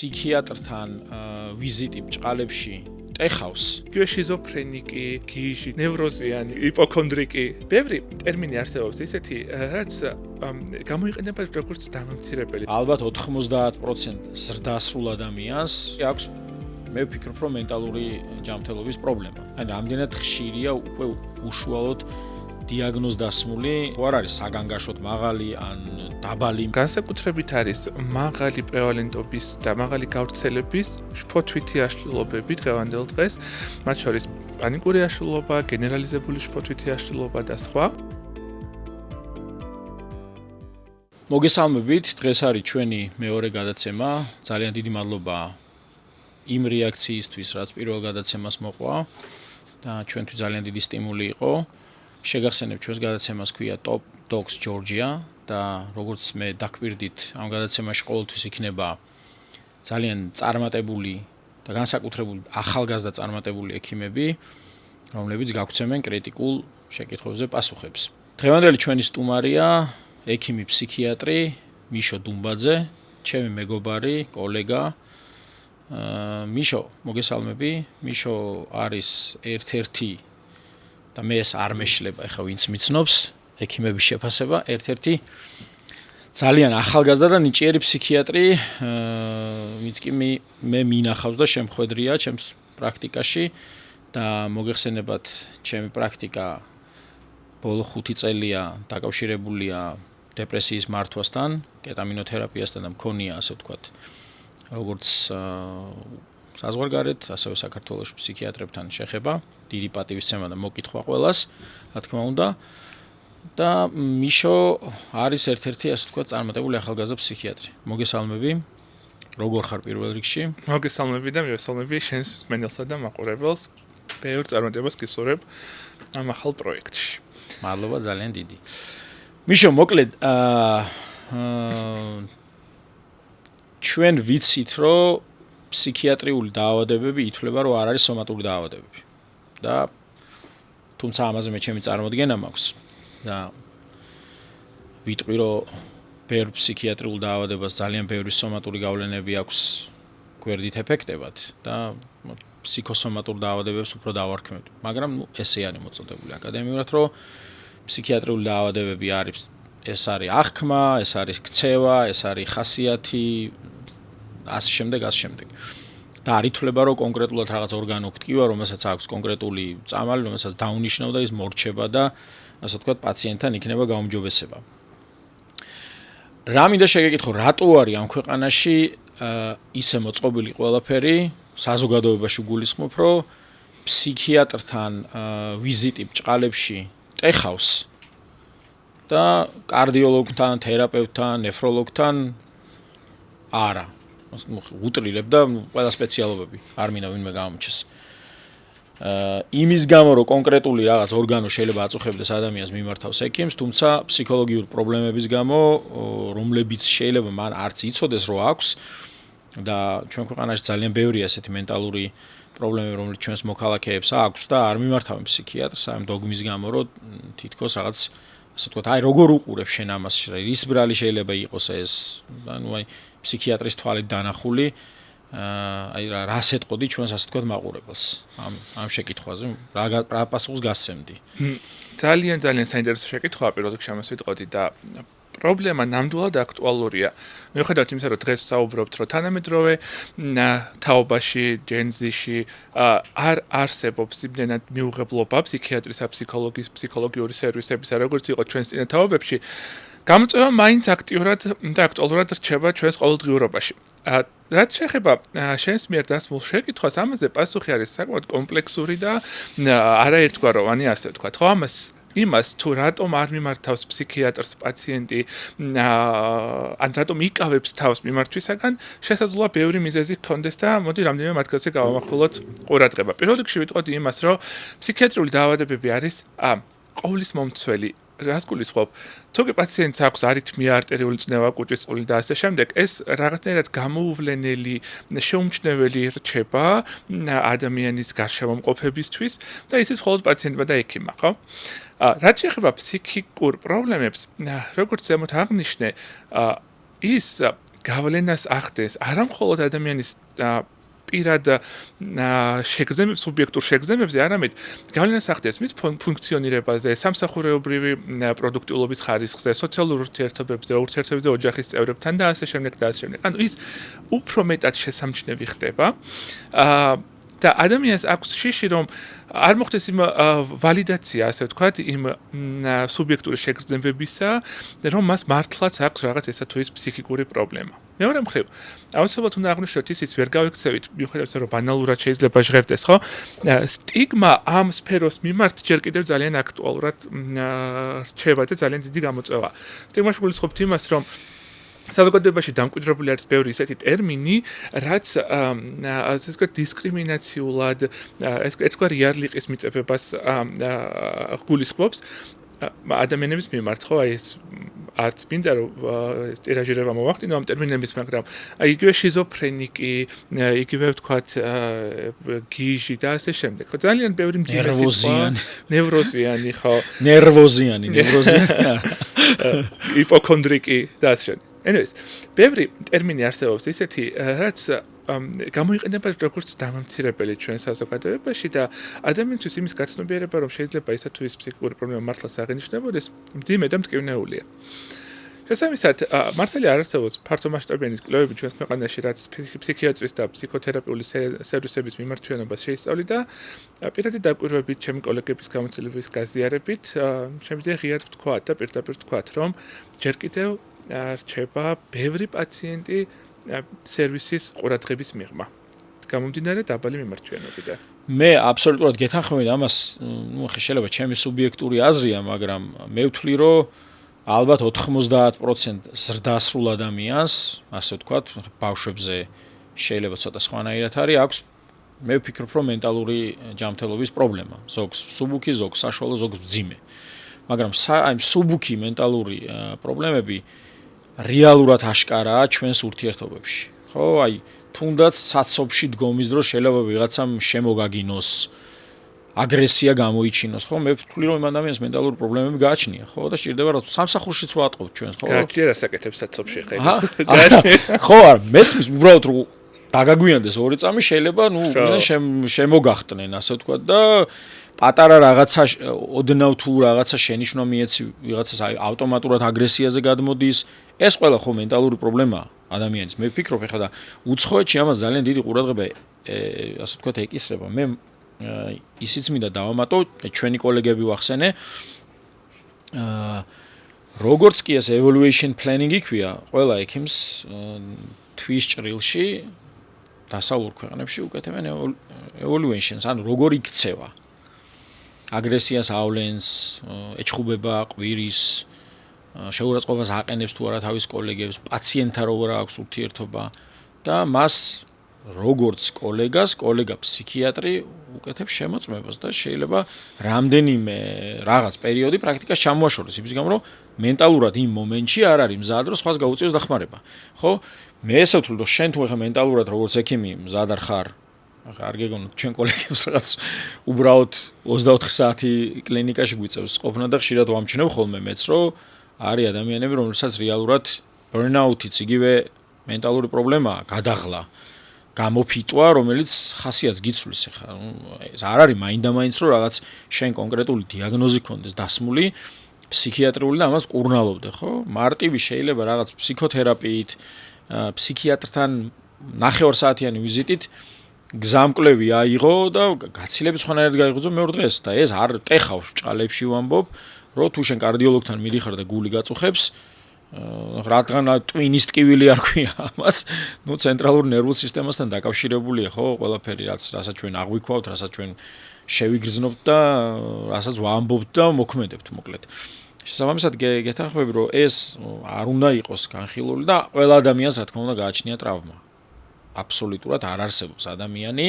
ფსიქიატრთან ვიზიტი ბჭყალებში ტეხავს. იგივე შიზოფრენიკი, გიჟი, ნევროზიანი, იპოქონდრიკი. ბევრი ტერმინი არსებობს ისეთი, რაც გამოიყენება როგორც დამამცირებელი. ალბათ 90% ზრდასრულ ადამიანს აქვს მე ვფიქრობ, რომ მენტალური ჯანმრთელობის პრობლემა. ან რამდენად ხშირია უკვე უშუალოდ დიაგნოზდასმული, ხო არ არის საგანგაშოდ მაღალი ან დაბალი. განსაკუთრებით არის მაღალი პრევალენტობის და მაღალი გავრცელების შფოთვითი აშლილობები დღევანდელ დღეს, მათ შორის პანიკური აშლილობა, გენერალიზებული შფოთვითი აშლილობა და სხვა. მოგესალმებით, დღეს არის ჩვენი მეორე გადაცემა. ძალიან დიდი მადლობა იმ რეაქციისთვის, რაც პირველ გადაცემას მოყვა და ჩვენთვის ძალიან დიდი სტიმული იყო. შეგახსენებ ჩვენს გადაცემას ქვია Top Dogs Georgia და როგორც მე დაკვირდით, ამ გადაცემაში ყოველთვის იქნება ძალიან წარმატებული და განსაკუთრებული ახალგაზრდა წარმატებული ექიმები, რომლებიც გაგვცემენ კრიტიკულ შეკითხვებზე პასუხებს. დღევანდელი ჩვენი სტუმარია ექიმი ფსიქიატრი მიშო დუმბაძე, ჩემი მეგობარი, კოლეგა. მიშო, მოგესალმები. მიშო არის ერთ-ერთი და მე ეს არ მეშლება, ეხლა ვინც მიცნობს ექიმების შეფასება, ერთ-ერთი ძალიან ახალგაზრდა და ნიჭიერი ფსიქიატრი, ვინც კი მე მინახავს და შემხედრია ჩემს პრაქტიკაში და მოგეხსენებათ, ჩემი პრაქტიკა ბოლო 5 წელია დაკავშირებულია დეპრესიის მართვასთან, კეტამინოთერაპიასთან და მქონია, ასე ვთქვათ, როგორც საზღვარგარეთ, ასევე საქართველოს ფსიქიატრებთან შეხება, დიდი პატივისცემა და მოკითხვა ყველას, რა თქმა უნდა. და მიშო არის ერთ-ერთი, ასე ვთქვათ, წარმატებული ახალგაზრდა ფსიქიატრი. მოგესალმები. როგორ ხარ პირველ რიგში? მოგესალმები და მივესალმები შენს მსმენელსა და მაყურებელს. ბევრ წარმატებას გისურვებ ამ ახალ პროექტში. მადლობა ძალიან დიდი. მიშო, მოკლედ, ჩვენ ვიცით, რომ ფსიქიატრიული დაავადებები ითვლება, რომ არ არის სომატური დაავადებები. და თუმცა ამაზე მე ჩემი წარმოდგენა მაქვს და ვიტყვი, რომ ბევრ ფსიქიატრიულ დაავადებას ძალიან ბევრი სომატური გავლენები აქვს გვერდით ეფექტებად და ფსიქოსომატურ დაავადებებს უფრო დავარქმევთ. მაგრამ ესე არის მოწოდებული აკადემიურად, რომ ფსიქიატრიული დაავადებები არის ეს არის აღქმა, ეს არის ქცევა, ეს არის ხასიათი, ასე შემდეგ. და არ ითვლება, რომ კონკრეტულად რაღაც ორგანო გტკივა, რომელსაც აქვს კონკრეტული წამალი, რომელსაც დაუნიშნავ და ის მორჩება და ასე ვთქვათ, პაციენტთან იქნება გაუმჯობესება. რა მინდა შეგეკითხო, რატო არის ამ ქვეყანაში ისე მოწყობილი ყველაფერი, საზოგადოებაში გულისხმობ, რომ ფსიქიატრთან ვიზიტი ბჭყალებში ტეხავს და კარდიოლოგთან, თერაპევტთან, ნეფროლოგთან არა. უტრილებ და ყველა სპეციალობები არ მინდა ვინმე გამომჩეს. იმის გამო, რომ კონკრეტული რაღაც ორგანო შეიძლება აწუხებდეს ადამიანს მიმართავს ექიმს, თუმცა ფსიქოლოგიური პრობლემების გამო, რომლებიც შეიძლება მან არც იცოდეს, რომ აქვს და ჩვენ ქვეყანაში ძალიან ბევრია ასეთი მენტალური პრობლემები, რომელიც ჩვენს მოქალაქეებს აქვს და არ მიმართავენ ფსიქიატრს ამ დოგმის გამო, რომ თითქოს რაღაც ასე ვთქვათ, აი როგორ უყურებ შენ ამას, რის ბრალი შეიძლება იყოს ეს, ანუ აი ფსიქიატრის თვალით დანახული, აი რას ეტყოდი ჩვენს ასე ვთქვათ მაყურებელს ამ შეკითხვაზე, რა პასუხს გასცემდი. ძალიან საინტერესო შეკითხვაა პირველ რიგში ამას ვიტყოდი და პრობლემა ნამდვილად აქტუალურია. მიუხედავად იმისა, რომ დღეს საუბრობთ, რომ თანამედროვე თაობაში, ჯენზიში არ არსებობს იმდენად მიუღებლობა ფსიქიატრისა, ფსიქოლოგის, ფსიქოლოგიური სერვისებისა, როგორც იყო ჩვენს წინა თაობებში, გამოწვევა მაინც აქტიურად და აქტუალურად რჩება ჩვენს ყოველდღიურობაში. რაც შეეხება შენს მიერ დასმულ შეკითხვას, ამაზე პასუხი არის საკმაოდ კომპლექსური და არაერთგვაროვანი, ასე ვთქვათ. ხო, იმას თუ რატომ არ მიმართავს ფსიქიატრს პაციენტი, ან რატომ იკავებს თავს მიმართვისაგან, შესაძლოა ბევრი მიზეზი ჰქონდეს და მოდი რამდენიმე მათგანზე გავამახვილოთ ყურადღება. პირველ რიგში ვიტყოდი იმას, რომ ფსიქიატრიული დაავადებები არის ყოვლის მომცველი. რას გულისხმობ? თუკი პაციენტს აქვს არითმია, არტერიული წნევა, კუჭისყული და ასე შემდეგ, ეს რაღაცნაირად გამოუვლენელი, შეუმჩნეველი რჩება ადამიანის გარშემომყოფებისთვის და ისიც მხოლოდ პაციენტმა და ექიმმა, ხო? რაც შეეხება ფსიქიკურ პრობლემებს, როგორც ზემოთ აღნიშნე, ის გავლენას ახდენს არა მხოლოდ ადამიანის პირად შეგრძნებებს, სუბიექტურ შეგრძნებებზე, არამედ გავლენას ახდენს მის ფუნქციონირებაზე, სამსახურეობრივი პროდუქტიულობის ხარისხზე, სოციალურ ურთიერთობებზე, ურთიერთობებზე ოჯახის წევრებთან და ასე შემდეგ და ასე შემდეგ. ანუ ის უფრო მეტად შესამჩნევი ხდება. და ადამიანს აქვს შიში, რომ არ მოხდეს იმ ვალიდაცია, ასე ვთქვათ, იმ სუბიექტური შეგრძნებებისა, რომ მას მართლაც აქვს რაღაც ესა თუ ის ფსიქიკური პრობლემა. მეორე მხრივ, აუცილებლად უნდა აღვნიშნოთ ისიც ვერ გავიქცევით, მიუხედავად იმისა, რომ ბანალურად შეიძლება ჟღერდეს, ხო? სტიგმა ამ სფეროს მიმართ ჯერ კიდევ ძალიან აქტუალურად რჩება და ძალიან დიდი გამოწვევა. სტიგმაში გულისხმობთ იმას, რომ საზოგადოებაში დამკვიდრებული არის ბევრი ისეთი ტერმინი, რაც ასე ვთქვათ, დისკრიმინაციულად, ერთგვარ იარლიყის მიწებებას გულისხმობს ადამიანების მიმართ, ხო? აი ეს არც მინდა რომ ტირაჟირება მოვახდინო ამ ტერმინების, მაგრამ აი იგივე შიზოფრენიკი, იგივე ვთქვათ გიჟი და ასე შემდეგ. ხო, ძალიან ბევრი მძიმე სიტყვა, ნევროზიანი, ხო? ნერვოზიანი. იპოქონდრიკი და ასე შემდეგ. Anyways, ბევრი ტერმინი არსებობს ისეთი, რაც გამოიყენება როგორც დამამცირებელი ჩვენ საზოგადოებაში და ადამიანთვის იმის გაცნობიერება, რომ შეიძლება ისა თუ ის ფსიქიკური პრობლემა მართლაც აღინიშნებოდეს, მძიმე და მტკივნეულია. შესაბამისად, მართალია არ არსებობს ფართომასშტაბიანი კვლევები ჩვენს ქვეყანაში, რაც ფსიქიატრის და ფსიქოთერაპიული სერვისების მიმართვიანობას შეისწავლიდა და პირადი დაკვირვებით, ჩემი კოლეგების გამოცდილების გაზიარებით, შემიძლია ღიად ვთქვათ და პირდაპირ ვთქვათ, რომ ჯერ კიდევ რჩება ბევრი პაციენტი სერვისის ყურადღების მიღმა. გამომდინარე დაბალი მიმართვიანობიდან. მე აბსოლუტურად გეთანხმები ამას, შეიძლება ჩემი სუბიექტური აზრია, მაგრამ მე ვთვლი, რომ ალბათ 90% ზრდასრულ ადამიანს, ასე ვთქვათ, ბავშვებზე შეიძლება ცოტა სხვანაირად არის, აქვს მე ვფიქრობ, რომ მენტალური ჯანმრთელობის პრობლემა. ზოგს სუბუქი, ზოგს საშუალო, ზოგს მძიმე. მაგრამ აი სუბუქი მენტალური პრობლემები რეალურად აშკარაა ჩვენს ურთიერთობებში. ხო, აი თუნდაც საცობში დგომის დროს შეიძლება ვიღაცამ შემოგაგინოს, აგრესია გამოიჩინოს, ხო? მე ვთვლი, რომ ადამიანს მენტალური პრობლემები გააჩნია, ხო? და სჭირდება რა სამსახურშიც ვატყობთ ჩვენს, ხო? გააჩნია რა საკეთებს საცობში ხა ის. ხო, არ მესმის უბრალოდ რომ დაგაგვიანდეს ორი წამი შეიძლება, შემოგახტნენ, ასე ვთქვათ და პატარა რაღაცა ოდნავ თუ რაღაცა შენიშვნა მიეცი ვიღაცას აი ავტომატურად აგრესიაზე გადმოდის, ეს ყველა ხო მენტალური პრობლემაა ადამიანის. მე ვფიქრობ, ეხლა და უცხოეთში ამას ძალიან დიდი ყურადღება ასე ვთქვათ ეკისრება. მე ისიც მინდა დავამატო, ჩვენი კოლეგები ვახსენე, როგორც კი ეს evaluation planning-ი ქვია, ყველა ექიმს თვის ჭრილში დასავლურ ქვეყნებში უკეთებენ evaluations, ანუ როგორ იქცევა აგრესიას ავლენს, ეჩხუბება ყვირის, შეურაცხყოფას აყენებს თუ არა თავის კოლეგებს, პაციენტთან როგორ აქვს ურთიერთობა და მას როგორც კოლეგა ფსიქიატრი უკეთებს შემოწმებას და შეიძლება რამდენიმე რაღაც პერიოდი პრაქტიკას ჩამოაშოროს, იმის გამო რომ მენტალურად იმ მომენტში არ არის მზად რომ სხვას გაუწიოს დახმარება. ხო? მე ესე ვთვლი, რომ შენ თუ ახლა მენტალურად როგორც ექიმი მზად არ ხარ, არ გეგონოთ ჩვენ კოლეგებს რაღაც უბრალოდ 24 საათი კლინიკაში გვიწევს ყოფნა და ხშირად ვამჩნევ ხოლმე მეც რომ არის ადამიანები, რომელსაც რეალურად burnout-იც იგივე მენტალური პრობლემაა, გადაღლა, გამოფიტვა, რომელიც ხასიათს გიცვლის ახლა. ეს არ არის მაინდა-მაინც რომ რაღაც შენ კონკრეტული დიაგნოზი ქონდეს დასმული ფსიქიატრიული და ამას კურნალობდე, ხო? მარტივი შეიძლება რაღაც ფსიქოთერაპიით, ფსიქიატრთან 9 საათიანი ვიზიტით გზამკვლევი აიღო და გაცილებით სხვანაირად გაიღვიძო მეორე დღეს და ეს არ ტეხავს ჭალებში ვამბობ, რომ თუ შენ კარდიოლოგთან მიდიხარ და გული გაწუხებს, რადგან ტვინის ტკივილი არ ქვია ამას, ნუ ცენტრალურ ნერვულ სისტემასთან დაკავშირებულია, ხო, ყველაფერი, რასაც ჩვენ აღვიქვავთ, რასაც ჩვენ შევიგრძნობთ და რასაც ვამბობთ და მოქმედებთ, მოკლედ. შესაბამისად გეთანხმები, რომ ეს არ უნდა იყოს განხილული და ყველა ადამიანს რა თქმა უნდა გააჩნია ტრავმა. აბსოლუტურად არ არსებობს ადამიანი,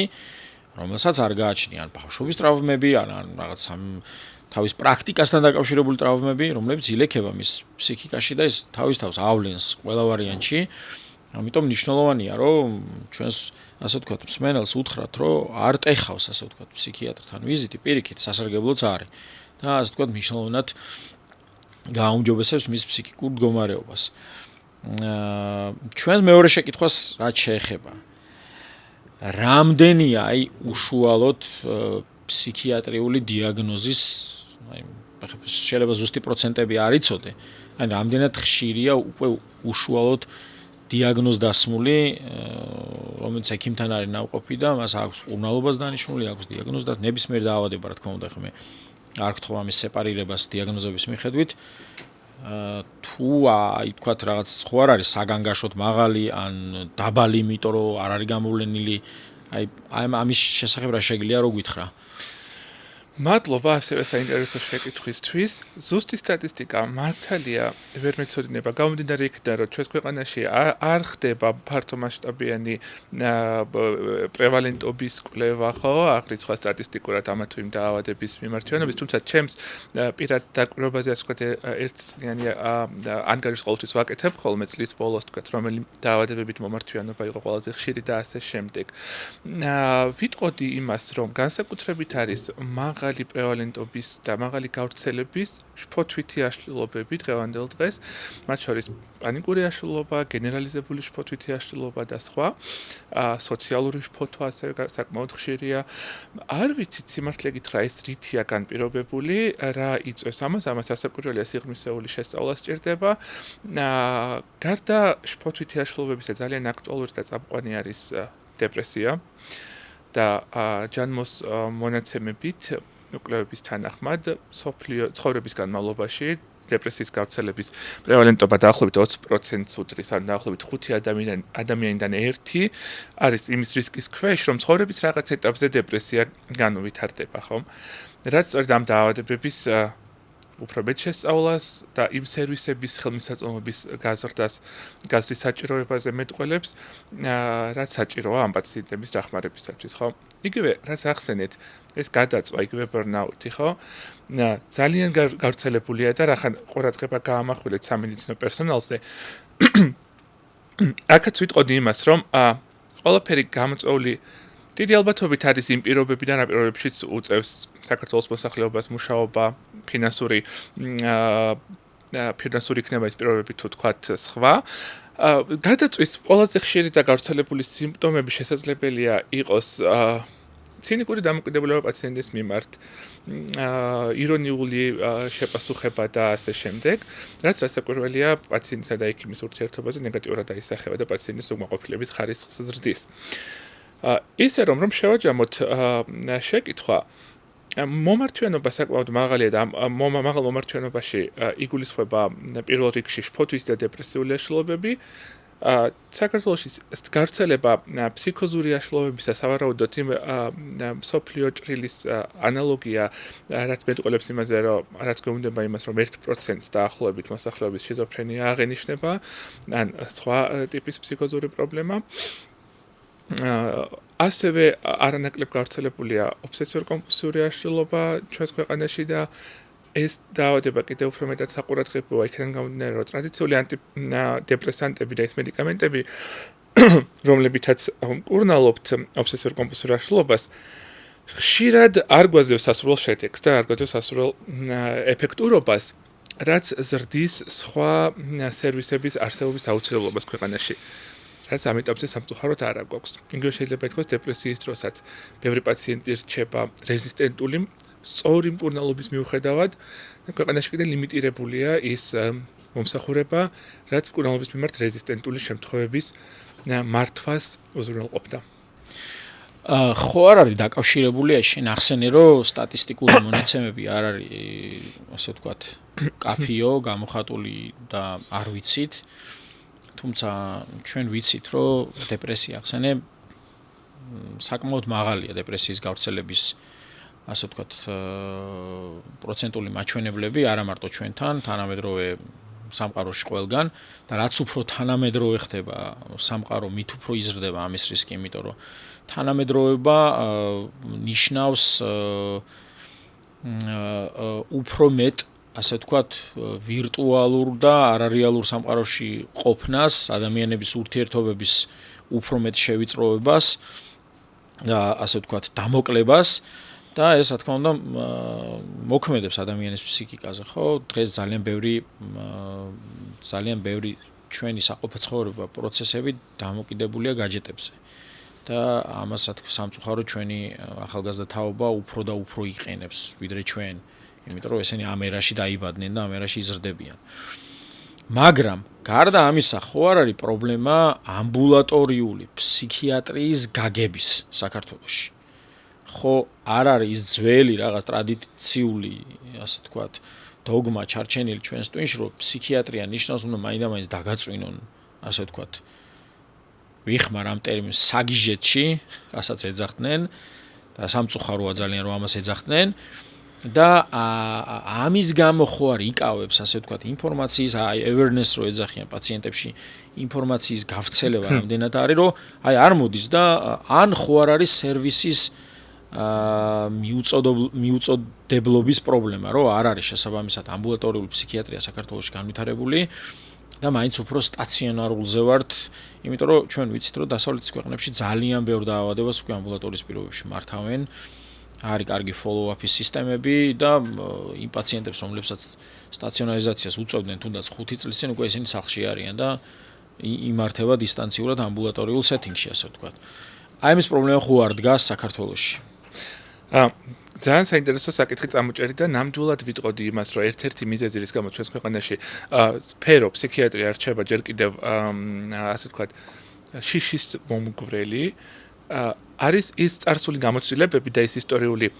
რომელსაც არ გააჩნია ან ბავშვობის ტრავმები, ან რაღაც თავის პრაქტიკასთან დაკავშირებული ტრავმები, რომლებიც ილექება მის ფსიქიკაში და ეს თავის თავს ავლენს ყველა ვარიანტში. ამიტომ მნიშვნელოვანია, რომ ჩვენს ასე ვთქვათ, მსმენელს უთხრათ, რომ არ ტეხავს ასე ვთქვათ ფსიქიატრთან ვიზიტი, პირიქით სასარგებლოც არის. და ასე ვთქვათ, მნიშვნელოვნად გააუმჯობესებს მის ფსიქიკურ მდგომარეობას. ჩვენს მეორე შეკითხვას რაც შეეხება რამდენია აი უშუალოდ ფსიქიატრიული დიაგნოზის აი შეიძლება ზუსტი პროცენტები არ იცოდე აი რამდენად ხშირია უკვე უშუალოდ დიაგნოზ დასმული რომელიც ექიმთან არის ნავყოფი და მას აქვს ყურნალობას დანიშნული აქვს დიაგნოზ და ნებისმიერ დაავადება რა თქმა უნდა ხმე არ გთხოვ ამის სეპარირებას დიაგნოზების მიხედვით თუ აი თქვათ რაღაც ხო არ არის საგანგაშოდ მაღალი ან დაბალი იმიტომ რომ არ არის გამოვლენილი აი ამის შესახებ რა შეგიძლია რო გითხრა მადლობა ასევე საინტერესო შეკითხვისთვის. ზუსტი სტატისტიკა მართალია ვერ მეცოდინება გამომდინარე იქიდან რომ ჩვენს ქვეყანაში არ ხდება ფართომასშტაბიანი პრევალენტობის კვლევა, ხო, აღრიცხვა სტატისტიკურად ამა თუ იმ დაავადების მიმართულებით, თუმცა ჩემს პირად დაკვირვებაზე ასე ვთქვათ ერთწლიანი ანგარიშს ყოველთვის ვაკეთებ, ხოლმე წლის ბოლოს ვთქვათ რომელი დაავადებებით მომართვიანობა იყო ყველაზე ხშირი და ასე შემდეგ. ვიტყოდი იმას, რომ განსაკუთრებით არის მაღალი პრევალენტობის და მაღალი გავრცელების შფოთვითი აშლილობები დღევანდელ დღეს, მათ შორის პანიკური აშლილობა, გენერალიზებული შფოთვითი აშლილობა და სხვა, სოციალური შფოთვა ასევე საკმაოდ ხშირია. არ ვიცით სიმართლე გითხრა ეს რითია განპირობებული, რა იწვევს ამას ასაკვირველია სიღრმისეული შესწავლა სჭირდება. გარდა შფოთვითი აშლილობებისა ძალიან აქტუალური და წამყვანი არის დეპრესია და ჯანმოს მონაცემებით კვლევების თანახმად სოფლიო ცხოვრების განმავლობაში დეპრესიის გავრცელების პრევალენტობა დაახლოებით 20%-ს უდრის, ან დაახლოებით 5 ადამიანიდან 1 არის იმის რისკის ქვეშ, რომ ცხოვრების რაღაც ეტაპზე დეპრესია განუვითარდება, ხო? რაც სწორედ ამ დაავადებების უფრო მეტ შესწავლას და იმ სერვისების ხელმისაწვდომობის გაზრდას გაზრის საჭიროებაზე მეტყველებს, რაც საჭიროა ამ პაციენტების დახმარებისათვის, ხო? იგივე, რაც ახსენეთ, ეს გადაწვა, იგივე ბერნაუთი, ხო? ძალიან გავრცელებულია და რახან ყურადღება გაამახვილეთ სამედიცინო პერსონალზე. აქაც ვიტყოდი იმას, რომ ყველაფერი გამოწვეული დიდი ალბათობით არის იმ პირობებიდან, რა პირობებშიც უწევს საქართველოს მოსახლეობას მუშაობა, ფინანსური იქნება ეს პირობები თუ თქვათ სხვა. გადაწვის ყველაზე ხშირი და გავრცელებული სიმპტომები შესაძლებელია იყოს ცინიკური დამოკიდებულება პაციენტის მიმართ, ირონიული შეპასუხება და ასე შემდეგ, რაც რასაკვირველია პაციენტსა და ექიმის ურთიერთობაზე ნეგატიურად აისახება და პაციენტის უკმაყოფილების ხარისხს ზრდის. ისე რომ შევაჯამოთ შეკითხვა მომართვიანობა საკმაოდ მაღალია და მაღალ მომართვიანობაში იგულისხმება პირველ რიგში შფოთვითი და დეპრესიული აშლილობები. საქართველოში გავრცელება ფსიქოზური აშლილობებისა სავარაუდოდ იმ მსოფლიო ჭრილის ანალოგია, რაც მეტყველებს იმაზე, რომ რაც გვეუბნება იმას, რომ 1%-ს დაახლოებით მოსახლეობის შიზოფრენია აღენიშნება, ან სხვა ტიპის ფსიქოზური პრობლემა. ასევე არანაკლებ გავრცელებულია ობსესიურ-კომპულსიური აშლილობა ჩვენს ქვეყანაში და ეს დაავადება კიდევ უფრო მეტად საყურადღებოა იქიდან გამომდინარე, რომ ტრადიციული ანტიდეპრესანტები და ეს მედიკამენტები, რომლებითაც მკურნალობთ ობსესიურ-კომპულსურ აშლილობას, ხშირად არ გვაძლევს სასურველ შედეგს და არ გვაძლევს სასურველ ეფექტურობას, რაც ზრდის სხვა სერვისების არსებობის აუცილებლობას ქვეყანაში. რაც ამ ეტაპზე სამწუხაროდ არ აქვს. იგივე შეიძლება ითქვას დეპრესიის დროსაც ბევრი პაციენტი რჩება რეზისტენტული სწორი მკურნალობის მიუხედავად, ქვეყანაში კიდე ლიმიტირებულია ის მომსახურება, რაც მკურნალობის მიმართ რეზისტენტული შემთხვევების მართვას უზრუნველყოფდა. ხო არ არის დაკავშირებული შენ ახსენე რომ სტატისტიკური მონაცემები არ არის ასე ვთქვათ კაფიო, გამოხატული და არ ვიცით. თუმცა ჩვენ ვიცით, რომ დეპრესია ახსენე საკმაოდ მაღალია დეპრესიის გავრცელების ასე ვთქვათ პროცენტული მაჩვენებლები, არა მარტო ჩვენთან, თანამედროვე სამყაროში ყველგან და რაც უფრო თანამედროვე ხდება სამყარო, მით უფრო იზრდება ამის რისკი, იმიტომ რომ თანამედროვეობა ნიშნავს უფრო მეტ ასე ვთქვათ, ვირტუალურ და არარეალურ სამყაროში ყოფნას, ადამიანების ურთიერთობების უფრო მეტ შევიწროებას და ასე ვთქვათ, დამოკლებას და ეს რა თქმა უნდა მოქმედებს ადამიანის ფსიქიკაზე, ხო? დღეს ძალიან ბევრი ჩვენი საყოფაცხოვრება პროცესები დამოკიდებულია გაჯეტებზე. და ამასაც სამწუხაროდ ჩვენი ახალგაზრდა თაობა უფრო და უფრო იყენებს ვიდრე ჩვენ, იმიტომ რომ ესენი ამ ერაში დაიბადნენ და ამ ერაში იზრდებიან. მაგრამ გარდა ამისა, ხო არ არის პრობლემა ამბულატორიული ფსიქიატრიის გაგების საქართველოში. ხო არ არის ის ძველი რაღაც ტრადიციული, ასე თქვათ, დოგმა ჩარჩენილი ჩვენს ტვინში, რომ ფსიქიატრია ნიშნავს უნდა მაინდა-მაინც დაგაწვინონ, ასე ვთქვათ, ვიხმარ ამ ტერმინს საგიჟეთში, რასაც ეძახდნენ და სამწუხაროა ძალიან რომ ამას ეძახდნენ და ამის გამო ხო არ იკავებს, ასე ვთქვათ, ინფორმაციის awareness რო ეძახიან პაციენტებში, ინფორმაციის გავრცელება რამდენად არის, რომ არ მოდის და ან ხო არ არის სერვისის მიუწოდებლობის პრობლემა, რომ არ არის შესაბამისად ამბულატორიული ფსიქიატრია საქართველოში განვითარებული და მაინც უფრო სტაციონარულზე ვართ, იმიტომ რომ ჩვენ ვიცით, რომ დასავლეთის ქვეყნებში ძალიან ბევრ დაავადებას უკვე ამბულატორიის პირობებში მართავენ, არის კარგი follow-up-ის სისტემები და იმ პაციენტებს, რომლებსაც სტაციონარიზაციას უწევდნენ თუნდაც 5 წლის წინ, უკვე ისინი სახლში არიან და იმართება დისტანციურად ამბულატორიულ setting-ში, ასე ვთქვათ. აი ამის პრობლემა ხო არ დგას საქართველოში. ძალიან საინტერესო საკითხი წამოჭერი და ნამდვილად ვიტყოდი იმას, რომ ერთ-ერთი მიზეზი რის გამოც ჩვენს ქვეყანაში სფერო ფსიქიატრია რჩება ჯერ კიდევ ასე ვთქვათ შიშის მომგვრელი არის ის წარსული გამოცდილებები და ის ისტორიული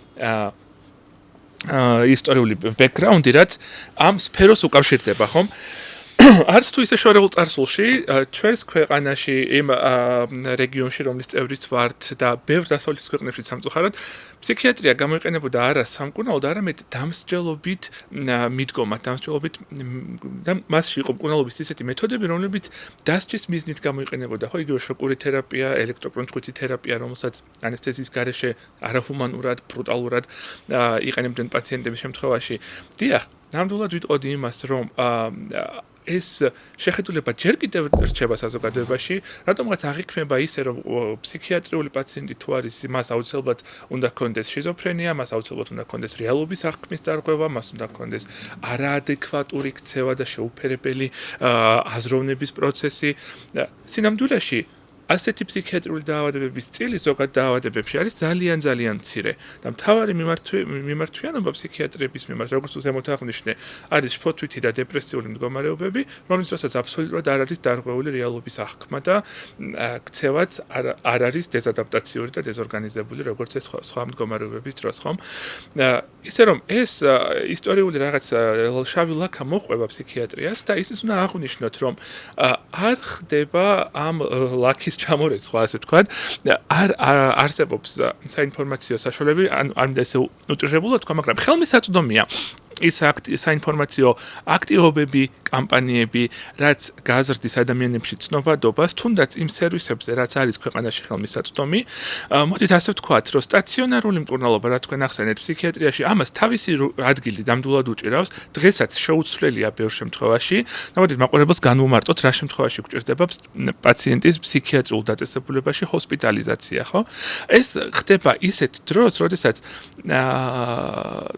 ბექგრაუნდი, რაც ამ სფეროს უკავშირდება, ხომ? არც თუ ისე შორეულ წარსულში ჩვენს ქვეყანაში იმ რეგიონში რომლის წევრიც ვართ და ბევრ დასავლეთის ქვეყნებში სამწუხაროდ ფსიქიატრია გამოიყენებოდა არა სამკურნალოდ, არამედ დამსჯელობით მიდგომად, დამსჯელობით და მასში იყო მკურნალობის ისეთი მეთოდები, რომლებიც დასჯის მიზნით გამოიყენებოდა, ხო, იგივე შოკური თერაპია, ელექტროკრონჭყვითი თერაპია, რომელსაც ანესთეზიის გარეშე არაჰუმანურად, ბრუტალურად იყენებდნენ პაციენტების შემთხვევაში. დიახ, ნამდვილად ვიტყოდი იმას, რომ ეს შეხედულება ჯერ კიდევ რჩება საზოგადოებაში, რატომღაც აღიქმება ისე, რომ ფსიქიატრიული პაციენტი თუ არის, მას აუცილებლად უნდა ჰქონდეს შიზოფრენია, მას აუცილებლად უნდა ჰქონდეს რეალობის აღქმის დარღვევა, მას უნდა ჰქონდეს არაადეკვატური ქცევა და შეუფერებელი აზროვნების პროცესი. სინამდვილეში ასეთი ფსიქიატრიული დაავადებების წილი ზოგად დაავადებებში არის ძალიან მცირე და მთავარი მიმართვიანობა ფსიქიატრების მიმართ, როგორც უზემოთ აღნიშნე, არის შფოთვითი და დეპრესიული მდგომარეობები, რომლის დროსაც აბსოლუტურად არ არის დარღვეული რეალობის აღქმა და ქცევაც არ არის დეზადაპტაციური და დეზორგანიზებული, როგორც ეს სხვა მდგომარეობების დროს, ხომ? ისე რომ ეს ისტორიული რაღაც შავი ლაქა მოყვება ფსიქიატრიას და ისიც უნდა აღვნიშნოთ, რომ არ ხდება ამ ლაქის ჩამორეცხვა, ასე ვთქვათ, არ არსებობს საინფორმაციო საშუალებები, არ მინდა ესე უჭირებულად თქვა, მაგრამ ხელმისაწვდომია ის საინფორმაციო აქტივობები, კამპანიები, რაც გაზრდის ადამიანებში ცნობადობას, თუნდაც იმ სერვისებზე, რაც არის ქვეყანაში ხელმისაწვდომი, მოდით ასე ვთქვათ, რომ სტაციონარული მკურნალობა, რაც თქვენ ახსენეთ, ფსიქიატრიაში ამას თავისი ადგილი ნამდვილად უჭირავს, დღესაც შეუცვლელია ბევრ შემთხვევაში, და მოდით მაყურებელს განვუმარტოთ, რა შემთხვევაში გვჭირდება პაციენტის ფსიქიატრიულ დაწესებულებაში ჰოსპიტალიზაცია, ხო? ეს ხდება ისეთ დროს, როდესაც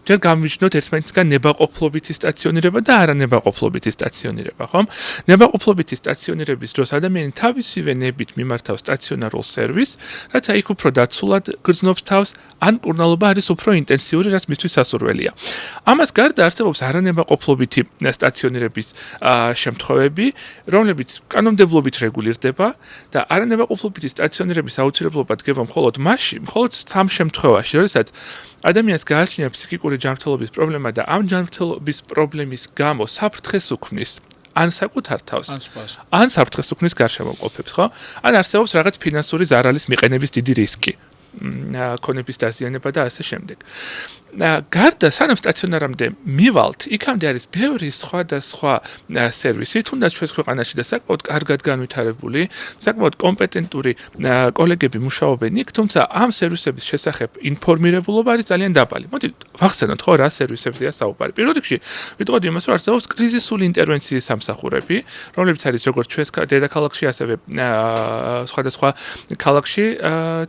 ჯერ გამიჩნდოთ ერთმანეთისგან ნებაყოფლობითი სტაციონირება და არანებაყოფლობითი სტაციონირება, ხომ? ნებაყოფლობითი სტაციონირების დროს ადამიანი თავისივე ნებით მიმართავს სტაციონარულ სერვისს, რაც აი იქ უფრო დაცულად გრძნობს თავს, ან მკურნალობა არის უფრო ინტენსიური, რაც მისთვის სასურველია. ამას გარდა არსებობს არანებაყოფლობითი სტაციონირების შემთხვევები, რომლებიც კანონმდებლობით რეგულირდება და არანებაყოფლობითი სტაციონირების აუცილებლობა დგება მხოლოდ სამ შემთხვევაში, როდესაც ადამიანს გააჩნია ფსიქიკური ჯანმრთელობის პრობლემა და ამ ჯანმრთელობის პრობლემის გამო საფრთხეს უქმნის ან საკუთარ თავს, ან საფრთხეს უქმნის გარშემოყოფებს, ხო? ან არსებობს რაღაც ფინანსური ზარალის მიყენების დიდი რისკი, ქონების დაზიანება და ასე შემდეგ. გარდა სანამ სტაციონარამდე მივალთ, იქამდე არის ბევრი სხვა სერვისი, თუნდაც ჩვენს ქვეყანაში და საკმაოდ კარგად განვითარებული, საკმაოდ კომპეტენტური კოლეგები მუშაობენ იქ, თუმცა ამ სერვისების შესახებ ინფორმირებულობა არის ძალიან დაბალი. მოდით ვახსენოთ, ხო, რა სერვისებზეა საუბარი. პირველ რიგში ვიტყოდი იმას, რომ არსებობს კრიზისული ინტერვენციის სამსახურები, რომლებიც არის როგორც ჩვენს დედაქალაქში, ასევე სხვადასხვა ქალაქში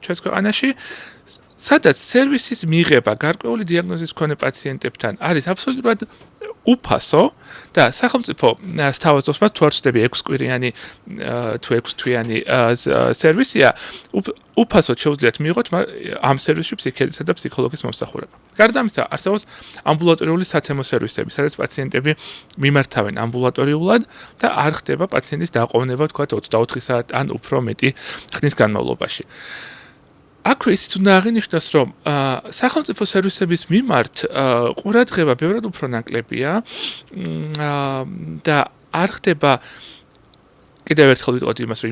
ჩვენს ქვეყანაში. სადაც სერვისის მიღება გარკვეული დიაგნოზის მქონე პაციენტებთან არის აბსოლუტურად უფასო და სახელმწიფო სთავაზობს თუ არ ვცდები 6 კვირიანი თუ 6 თვიანი სერვისია უფასოდ შეუძლიათ მიიღოთ ამ სერვისში ფსიქიატრისა და ფსიქოლოგის მომსახურება. გარდა ამისა, არსებობს ამბულატორიული სათემო სერვისები, სადაც პაციენტები მიმართავენ ამბულატორიულად და არ ხდება პაციენტის დაყოვნება თქვა 24 საათ ან უფრო მეტი ხნის განმავლობაში. აქვე ისიც უნდა აღინიშნოს, რომ სახელმწიფო სერვისების მიმართ ყურადღება ბევრად უფრო ნაკლებია და არ ხდება კიდევ ერთხელ ვიტყოდი იმას, რომ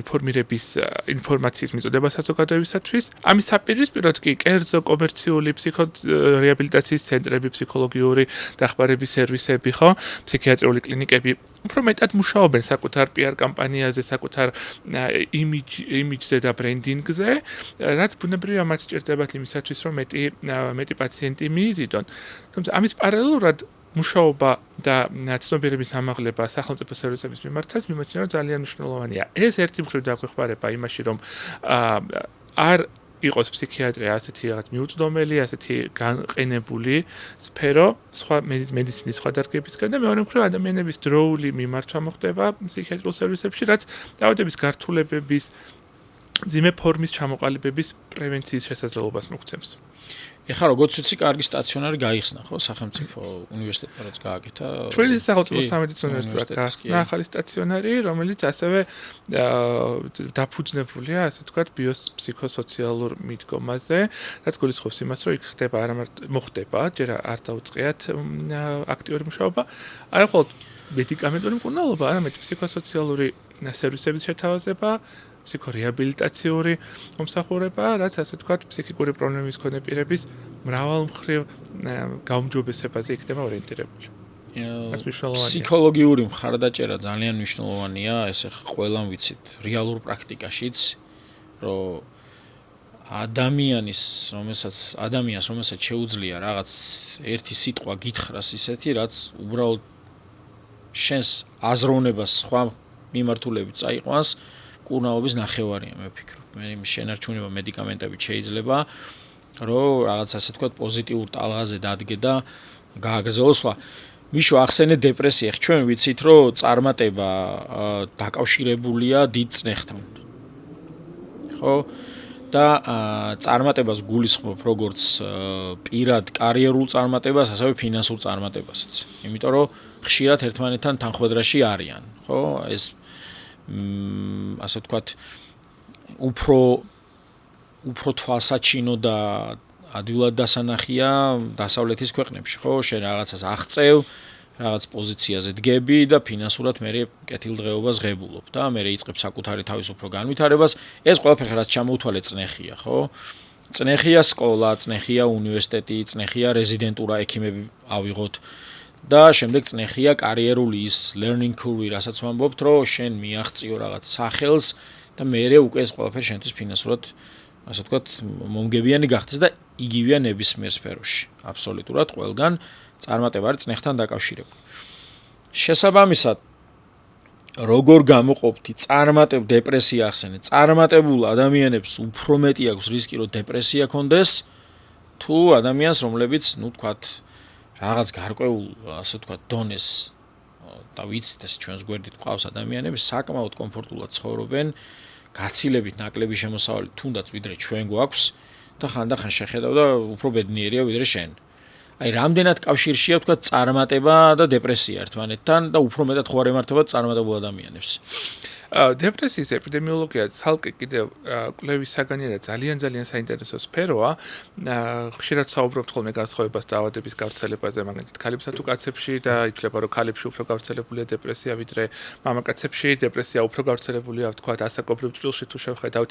ინფორმაციის მიწოდება საზოგადოებისათვის, ამის საპირისპიროდ კი კერძო კომერციული ფსიქორეაბილიტაციის ცენტრები, ფსიქოლოგიური დახმარების სერვისები, ხო, ფსიქიატრიული კლინიკები უფრო მეტად მუშაობენ საკუთარ PR კამპანიაზე, საკუთარ იმიჯზე და ბრენდინგზე, რაც ბუნებრივია მათ სჭირდებათ იმისათვის, რომ მეტი პაციენტი მიიზიდონ. თუმცა ამის პარალელურად მუშაობა და ცნობიერების ამაღლება სახელმწიფო სერვისების მიმართაც მიმოჩნია, რომ ძალიან მნიშვნელოვანია. ეს ერთი მხრივ დაგვეხმარება იმაში, რომ არ იყოს ფსიქიატრია ასეთი რაღაც მიუწვდომელი, ასეთი განყენებული სფერო სხვა მედიცინის სხვა დარგებისგან და მეორე მხრივ ადამიანების დროული მიმართვა მოხდება ფსიქიატრიულ სერვისებში, რაც დაავადების გართულებების ძიმე ფორმის ჩამოყალიბების პრევენციის შესაძლებლობას მოგცემს. ეხლა როგორც ვიცი, კარგი სტაციონარი გაიხსნა, ხო, სახელმწიფო უნივერსიტეტმა რაც გააკეთა. თბილისის სახელმწიფო სამედიცინო უნივერსიტეტმა გაახსნა ახალი სტაციონარი, რომელიც ასევე დაფუძნებულია, ასე ვთქვათ, ბიოფსიქოსოციალურ მიდგომაზე, რაც გულისხმობს იმას, რომ იქ ხდება მოხდება, ჯერ არ დაუწყიათ აქტიური მუშაობა, არა მხოლოდ მედიკამენტური მკურნალობა, არამედ ფსიქოსოციალური სერვისების შეთავაზება, ფსიქორეაბილიტაციური მომსახურება, რაც ასე ვთქვათ, ფსიქიკური პრობლემების მქონე პირების მრავალმხრივ გაუმჯობესებაზე იქნება ორიენტირებული. ფსიქოლოგიური მხარდაჭერა ძალიან მნიშვნელოვანია, ეს ყველამ ვიცით, რეალურ პრაქტიკაშიც, რომ ადამიანს, რომელსაც შეუძლია რაღაც ერთი სიტყვა გითხრას ისეთი, რაც უბრალოდ შენს აზროვნებას სხვა მიმართულებით წაიყვანს, მკურნალობის ნახევარია, მე ვფიქრობ. მე შენარჩუნება მედიკამენტებით შეიძლება, რომ რაღაც ასე ვთქვათ, პოზიტიურ ტალღაზე დადგე და გააგრძელოს. მიშო ახსენე დეპრესია. ჩვენ ვიცით, რომ წარმატება დაკავშირებულია დიდ წნეხთან. ხო? და წარმატებას გულისხმობ როგორც პირად კარიერულ წარმატებას, ასევე ფინანსურ წარმატებასაც. იმიტომ რომ ხშირად ერთმანეთთან თანხვედრაში არიან, ხო? ეს ასე ვთქვათ, უფრო თვალსაჩინო და ადვილად დასანახია დასავლეთის ქვეყნებში, ხო? შენ რაღაცას აღწევ, რაღაც პოზიციაზე დგები და ფინანსურად მე კეთილდღეობას ღებულობ და მე იწყებ საკუთარი თავის უფრო განვითარებას. ეს ყველაფერი რაც ჩამოუთვალე წნეხია, ხო? წნეხია სკოლა, წნეხია უნივერსიტეტი, წნეხია რეზიდენტურა, ექიმები ავიღოთ და შემდეგ წნეხია კარიერული ის learning curve, რასაც ვამბობთ, რომ შენ მიაღწიო რაღაც სახელს და მე უკვე ეს ყველაფერი შენთვის ფინანსურად, ასე ვთქვათ, მომგებიანი გახდეს და იგივეა ნებისმიერ სფეროში. აბსოლუტურად ყველგან წარმატება არის წნეხთან დაკავშირებული. შესაბამისად, როგორ გამოყოფთი წარმატებ დეპრესია ახსენე, წარმატებულ ადამიანებს უფრო მეტი აქვს რისკი, რომ დეპრესია კონდეს, თუ ადამიანს, რომლებიც, თქვათ, რაღაც გარკვეულ, ასე ვთქვათ, დონეს და ვიცით, ეს ჩვენს გვერდით ყავს ადამიანები, საკმაოდ კომფორტულად ცხოვრობენ, გაცილებით ნაკლები შემოსავალი თუნდაც ვიდრე ჩვენ გვაქვს და ხანდახან შეხედავ და უფრო ბედნიერია ვიდრე შენ. აი, რამდენად კავშირშია, ვთქვათ, წარმატება და დეპრესია ერთმანეთთან და უფრო მეტად ხო არ ემართებათ წარმატებულ ადამიანებს. დეპრესიის ეპიდემიოლოგია ცალკე კიდევ კვლევის საგანია და ძალიან საინტერესო სფეროა. ხშირად საუბრობთ ხოლმე განსხვავებას დაავადების გავრცელებაზე, მაგალითად, ქალებსა თუ კაცებში და ითვლება, რომ ქალებში უფრო გავრცელებულია დეპრესია, ვიდრე მამაკაცებში. დეპრესია უფრო გავრცელებულია, ვთქვათ, ასაკობრივ ჭრილში თუ შევხედავთ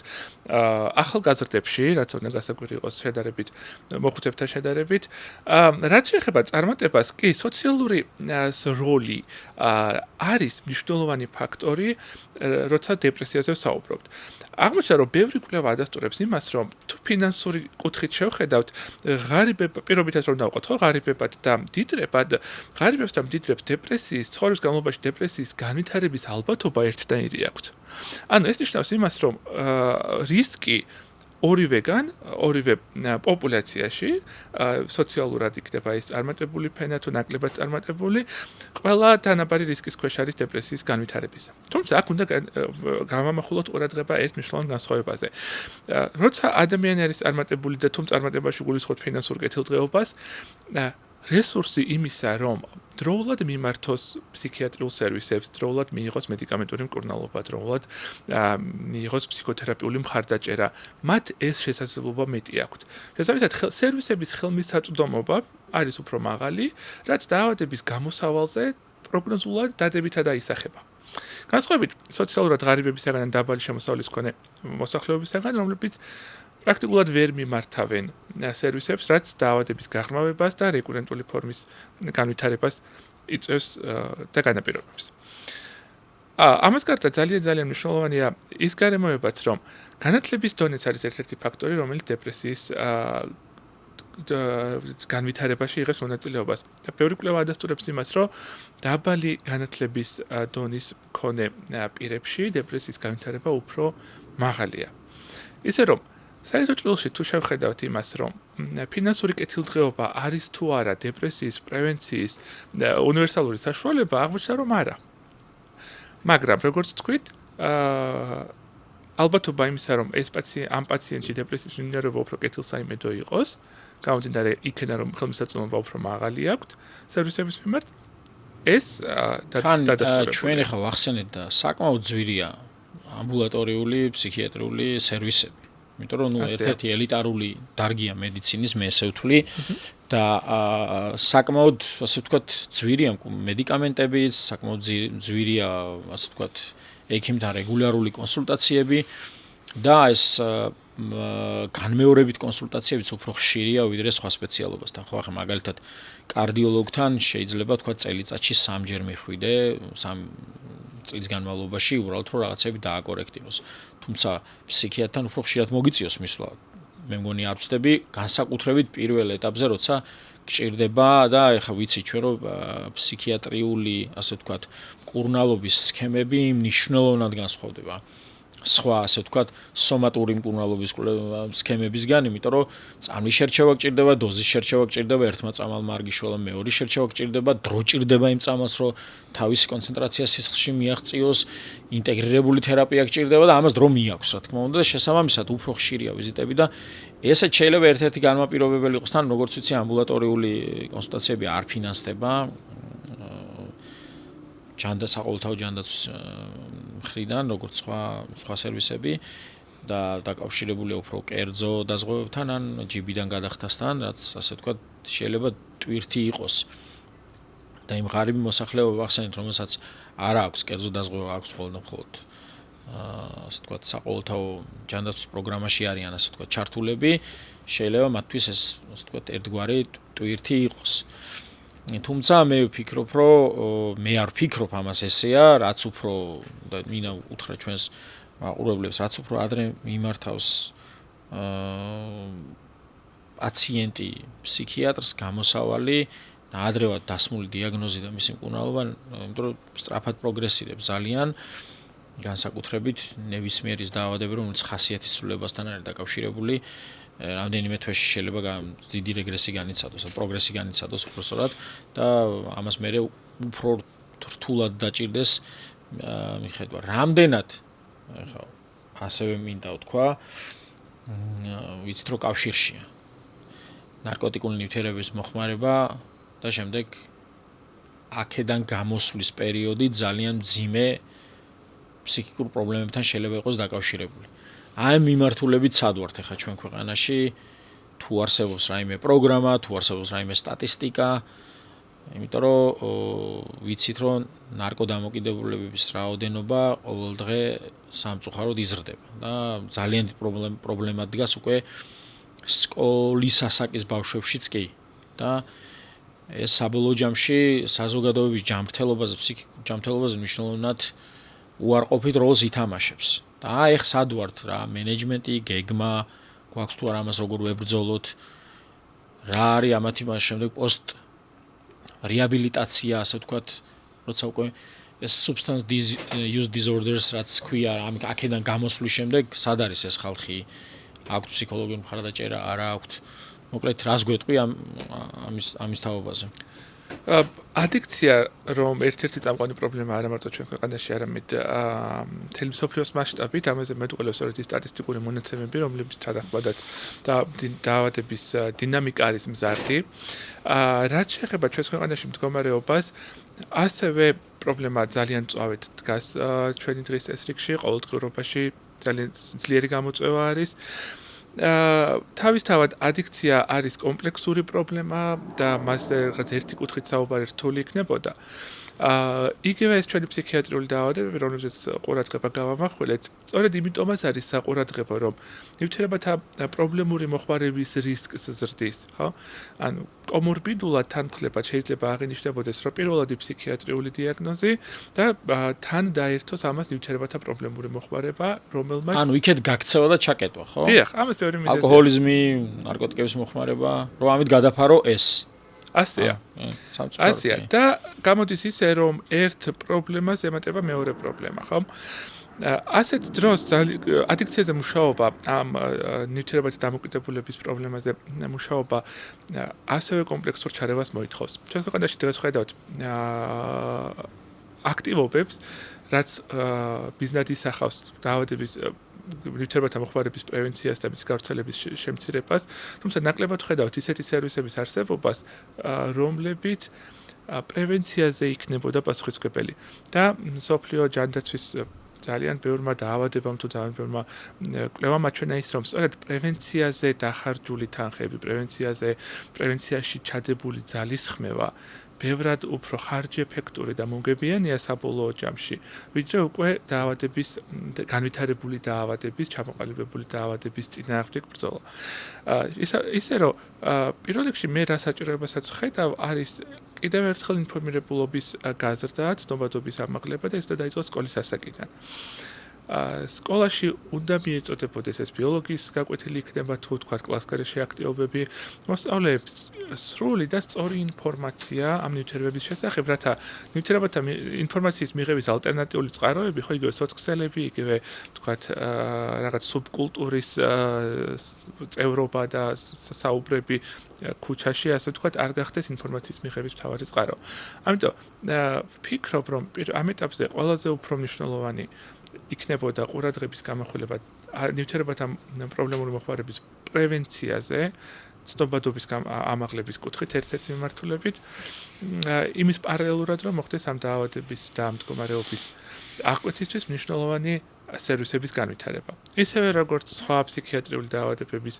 ახალგაზრდებში, რაც უნდა გასაკვირი იყოს შედარებით მოხუცებთან შედარებით. რაც შეეხება წარმატებას, კი, სოციალური როლი არის მნიშვნელოვანი ფაქტორი, როცა დეპრესიაზე ვსაუბრობთ. აღმოჩნდა, რომ ბევრი კვლევა ადასტურებს იმას, რომ თუ ფინანსური კუთხით შევხედავთ, ღარიბება, პირობითად რომ დავყოთ, ხო, ღარიბებად და მდიდრებად, ღარიბებს და მდიდრებს დეპრესიის, ცხოვრების განმავლობაში დეპრესიის განვითარების ალბათობა ერთნაირი აქვთ. ანუ ეს ნიშნავს იმას, რომ რისკი ორივეგან, ორივე პოპულაციაში სოციალურად იქნება ეს წარმატებული ფენა თუ ნაკლებად წარმატებული, ყველა თანაბარი რისკის ქვეშ არის დეპრესიის განვითარებისა. თუმცა აქ უნდა გამამახვილოთ ყურადღება ერთ მნიშვნელოვან განსხვავებაზე. როცა ადამიანი არის წარმატებული და თუ წარმატებაში გულისხმობთ ფინანსურ კეთილდღეობას, რესურსი იმისა, რომ დროულად მიმართოს ფსიქიატრიულ სერვისებს, დროულად მიიღოს მედიკამენტური მკურნალობა, დროულად მიიღოს ფსიქოთერაპიული მხარდაჭერა, მათ ეს შესაძლებლობა მეტი აქვთ. შესაბამისად, სერვისების ხელმისაწვდომობა არის უფრო მაღალი, რაც დაავადების გამოსავალზე პროგნოზულად დადებითად აისახება. განსხვავებით სოციალურად ღარიბებისაგან და დაბალი შემოსავლის მქონე მოსახლეობისაგან, რომლებიც პრაქტიკულად ვერ მიმართავენ სერვისებს, რაც დაავადების გაღრმავებას და რეკურენტული ფორმის განვითარებას იწვევს და განაპირობებს. ამას გარდა ძალიან მნიშვნელოვანია ის გარემოებაც, რომ განათლების დონეც არის ერთ-ერთი ფაქტორი, რომელიც დეპრესიის განვითარებაში იღებს მონაწილეობას. და ბევრი კვლევა ადასტურებს იმას, რომ დაბალი განათლების დონის მქონე პირებში დეპრესიის განვითარება უფრო მაღალია. ისე რომ საერთო ჭრილში თუ შევხედავთ იმას, რომ ფინანსური კეთილდღეობა არის თუ არა დეპრესიის პრევენციის უნივერსალური საშუალება, აღმოჩნდა რომ არა. მაგრამ როგორც თქვით, ალბათობა იმისა, რომ ამ პაციენტში დეპრესიის მიმდინარეობა უფრო კეთილსაიმედო იყოს, გამომდინარე იქიდან რომ ხელმისაწვდომობა უფრო მაღალი აქვს სერვისების მიმართ, ეს დადასტურებულია. ჩვენ ახლა ვახსენეთ და საკმაოდ ძვირია ამბულატორიული ფსიქიატრიული სერვისები. იმიტომ რომ ერთ-ერთი ელიტარული დარგია მედიცინის, მე ესე ვთვლი და საკმაოდ, ასე ვთქვათ, ძვირია მედიკამენტები, საკმაოდ ძვირია, ასე ვთქვათ, ექიმთან რეგულარული კონსულტაციები და ეს განმეორებით კონსულტაციებიც უფრო ხშირია ვიდრე სხვა სპეციალობასთან. ხო, ახლა მაგალითად კარდიოლოგთან შეიძლება თქვა წელიწადში 3-ჯერ მიხვიდე, 3 წლის განმავლობაში უბრალოდ რომ რაღაცები დააკორექტიროს. თუმცა ფსიქიატრთან უფრო ხშირად მოგიწიოს მისვლა. მე მგონი არ ვწდები განსაკუთრებით პირველ ეტაპზე, როცა გჭირდება და ეხლა ვიცი ჩვენ რომ ფსიქიატრიული, ასე ვთქვათ, მკურნალობის სქემები მნიშვნელოვნად განსხვავდება სხვა, ასე ვთქვათ, სომატური მკურნალობის სქემებისგან, იმიტომ რომ წამლის შერჩევა გჭირდება, დოზის შერჩევა გჭირდება, ერთმა წამალ მარგიშველა მეორე შერჩევა გჭირდება, დრო ჭირდება იმ წამალს, რომ თავისი კონცენტრაცია სისხლში მიაღწიოს, ინტეგრირებული თერაპია გჭირდება და ამას დრო მიაქვს, რა თქმა უნდა, და შესაბამისად უფრო ხშირია ვიზიტები და ესეც შეიძლება ერთ-ერთი განმაპირობებელი იყოს, თან როგორც ვიცი, ამბულატორიული კონსულტაციები არ ფინანსდება საყოველთაო ჯანდაცვის მხრიდან, როგორც სხვა სერვისები და დაკავშირებულია უფრო კერძო დაზღვევებთან ან ჯიბიდან გადახდასთან, რაც ასე ვთქვათ, შეიძლება ტვირთი იყოს. და იმ ღარიბი მოსახლეობა ვახსენეთ, რომელსაც არ აქვს კერძო დაზღვევა, აქვს მხოლოდ ასე ვთქვათ, საყოველთაო ჯანდაცვის პროგრამაში არიან, ასე ვთქვათ, ჩართულები, შეიძლება მათთვის ეს, ასე ვთქვათ, ერთგვარი ტვირთი იყოს. თუმცა მე ვფიქრობ, რომ მე არ ვფიქრობ ამას ესეა, რაც უფრო და მინდა უთხრა ჩვენს მაყურებლებს, რაც უფრო ადრე მიმართავს პაციენტი ფსიქიატრს გამოსავალი და ადრევად დასმული დიაგნოზი და მისი მკურნალობა, იმიტომ რომ სწრაფად პროგრესირებს ძალიან, განსაკუთრებით ნებისმიერის დაავადებები, რომელიც ხასიათის ცვლილებასთან არის დაკავშირებული, რამდენიმე თვეში შეიძლება დიდი რეგრესი განიცადოს, პროგრესი განიცადოს უბრალოდ და ამას მე უფრო რთულად დაჭირდეს მიხედვა. რამდენად ახლა ასევე მინდა ვთქვა, ვიცით რომ კავშირშია ნარკოტიკული ნივთიერების მოხმარება და შემდეგ აქედან გამოსვლის პერიოდი ძალიან მძიმე ფსიქიკურ პრობლემებთან შეიძლება იყოს დაკავშირებული. აი მიმართულებით სად ვართ ახლა ჩვენ ქვეყანაში, თუ არსებობს რაიმე პროგრამა, თუ არსებობს რაიმე სტატისტიკა, იმიტომ რომ ვიცით რომ ნარკოდამოკიდებულების რაოდენობა ყოველდღე სამწუხაროდ იზრდება და ძალიან დიდი პრობლემა დგას უკვე სკოლის ასაკის ბავშვებშიც კი და ეს საბოლოო ჯამში საზოგადოების ჯანმრთელობაზე, ფსიქიკურ ჯანმრთელობაზე მნიშვნელოვნად უარყოფით როლს ითამაშებს. და აი ხ სად ვართ რა, მენეჯმენტი, გეგმა, გვაქვს თუ არა ამას როგორ ვებრძოლოთ, რა არის ამათი მას შემდეგ პოსტ რეაბილიტაცია, ასე ვთქვათ, როცა უკვე ეს substance use disorders რაც ქვია, აქედან გამოსვლის შემდეგ სად არის ეს ხალხი, აქვთ ფსიქოლოგიური მხარდაჭერა, არა აქვთ. მოკლედ, რას გვეტყვი ამის თაობაზე? ადიქცია რომ ერთ-ერთი წამყვანი პრობლემა არა მარტო ჩვენ ქვეყანაში, არამედ მთელი მსოფლიოს მასშტაბით, ამაზე მეტყველებს სწორედ ის სტატისტიკური მონაცემები, რომლებიც თანახმადაც დაავადების დინამიკა არის მზარდი. რაც შეეხება ჩვენს ქვეყანაში მდგომარეობას, ასევე პრობლემა ძალიან მწვავედ დგას ჩვენი დღის წესრიგში, ყოველდღიურობაში ძალიან ძლიერი გამოწვევა არის. თავისთავად ადიქცია არის კომპლექსური პრობლემა და მასზე რაღაც ერთი კუთხით საუბარი რთული იქნებოდა. იგივე ეს ჩვენი ფსიქიატრიული დაავადებები, რომლებზეც ყურადღება გავამახვილეთ, სწორედ იმიტომაც არის საყურადღებო, რომ ნივთიერებათა პრობლემური მოხმარების რისკს ზრდის, ხო? ანუ კომორბიდულად თანმხლება შეიძლება აღინიშნებოდეს, რომ პირველადი ფსიქიატრიული დიაგნოზი და თან დაერთოს ამას ნივთიერებათა პრობლემური მოხმარება, რომელმაც ანუ იქეთ გაქცევა და ჩაკეტვა, ხო? დიახ, ამას ბევრი მიზეზია. ალკოჰოლიზმი, ნარკოტიკების მოხმარება, რომ ამით გადაფარო ეს. ასეა. და გამოდის ისე, რომ ერთ პრობლემას ემატება მეორე პრობლემა, ხო? ასეთ დროს ადიქციაზე მუშაობა, ამ ნივთიერებათა დამოკიდებულების პრობლემაზე მუშაობა ასევე კომპლექსურ ჩარევას მოითხოვს. ჩვენ ქვეყანაში დღეს ხედავთ აქტივობებს, რაც მიზნად ისახავს დაავადების ნივთიერებათა მოხმარების პრევენციას და მის გავრცელების შემცირებას, თუმცა ნაკლებად ხედავთ ისეთი სერვისების არსებობას, რომლებიც პრევენციაზე იქნებოდა პასუხისმგებელი და მსოფლიო ჯანდაცვის ძალიან ბევრმა დაავადებამ თუ ძალიან ბევრმა კვლევამ აჩვენა ის, რომ სწორედ პრევენციაზე დახარჯული თანხები, პრევენციაში ჩადებული ძალისხმევა ბევრად უფრო ხარჯეფექტური და მომგებიანია საბოლოო ჯამში, ვიდრე უკვე დაავადების განვითარებული დაავადების, ჩამოყალიბებული დაავადების წინააღმდეგ ბრძოლა. ისე რომ პირველ რიგში მე რა საჭიროებასაც ვხედავ, არის კიდევ ერთხელ ინფორმირებულობის გაზრდა, ცნობადობის ამაღლება და ეს უნდა დაიწყოს სკოლის ასაკიდან. სკოლაში უნდა მიეწოდებოდეს ეს ბიოლოგიის გაკვეთილი იქნება თუ თქვა კლასგარეშე აქტივობები, მოსწავლეებს სრული და სწორი ინფორმაცია ამ ნივთიერებების შესახებ, რათა ნივთიერებათა ინფორმაციის მიღების ალტერნატიული წყაროები, ხო იგივე სოციქსელები, იგივე თქვა რაღაც სუბკულტურის წევრობა და საუბრები ქუჩაში, ასე ვთქვათ, არ გახდეს ინფორმაციის მიღების მთავარი წყარო. ამიტომ ვფიქრობ, რომ ამ ეტაპზე ყველაზე უფრო მნიშვნელოვანი იქნებოდა ყურადღების გამახვილება ნივთიერებათა პრობლემური მოხმარების პრევენციაზე, ცნობადობის ამაღლების კუთხით ერთ-ერთი მიმართულებით, იმის პარალელურად, რომ მოხდეს ამ დაავადების და ამ მდგომარეობის აღკვეთისთვის მნიშვნელოვანი სერვისების განვითარება. ისევე როგორც სხვა ფსიქიატრიული დაავადებების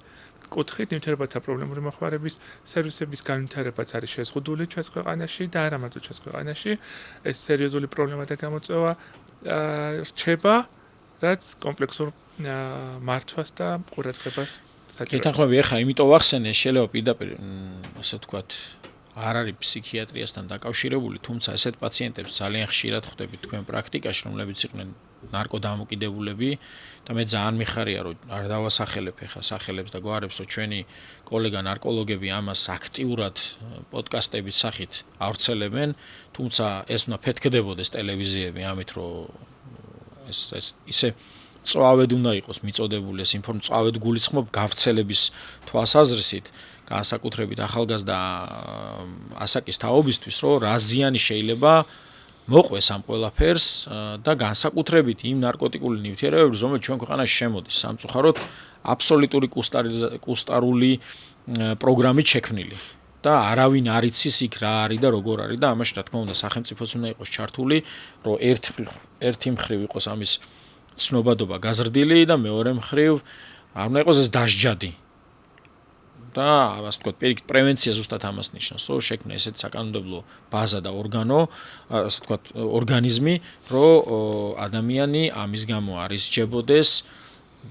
კუთხით ნივთიერებათა პრობლემური მოხმარების სერვისების განვითარებაც არის შეზღუდული ჩვენს ქვეყანაში და არა მარტო ჩვენს ქვეყანაში, ეს სერიოზული პრობლემა და გამოწვევა რჩება, რაც კომპლექსურ მართვას და ყურადღებას საჭიროებს. გითანხმები, ეხლა იმიტომ ვახსენე, შეიძლება პირდაპირ ასე ვთქვათ, არ არის ფსიქიატრიასთან დაკავშირებული, თუმცა ესეთ პაციენტებს ძალიან ხშირად ხვდებით თქვენ პრაქტიკაში, რომლებიც იყვნენ ნარკოდამოკიდებულები და მე ძალიან მიხარია, რომ არ დავასახელებ ეხლა სახელებს და გვარებს, რომ ჩვენი კოლეგა ნარკოლოგები ამას აქტიურად პოდკასტების სახით ავრცელებენ, თუმცა ეს უნდა ფეთქდებოდეს ტელევიზიები ამით, რომ ეს ისე წვავედ უნდა იყოს მიწოდებული ეს წვავედ გულისხმობ გავრცელების თვალსაზრისით, განსაკუთრებით ახალგაზრდა ასაკის თაობისთვის, რომ რა ზიანი შეიძლება მოყვეს ამ ყველაფერს და განსაკუთრებით იმ ნარკოტიკული ნივთიერებების, რომელიც ჩვენ ქვეყანაში შემოდის, სამწუხაროდ აბსოლუტური კუსტარული პროგრამით შექმნილი. და არავინ არ იცის იქ რა არის და როგორ არის და ამაში რა თქმა უნდა სახელმწიფოც უნდა იყოს ჩართული, რომ ერთი მხრივ იყოს ამის ცნობადობა გაზრდილი და მეორე მხრივ არ უნდა იყოს ეს დასჯადი. და ასე ვთქვათ, პირიქით პრევენცია ზუსტად ამას ნიშნავს, რომ შექმნა ესეთი საკანონმდებლო ბაზა და ასე ვთქვათ, ორგანიზმი, რომ ადამიანი ამის გამო არ ისჯებოდეს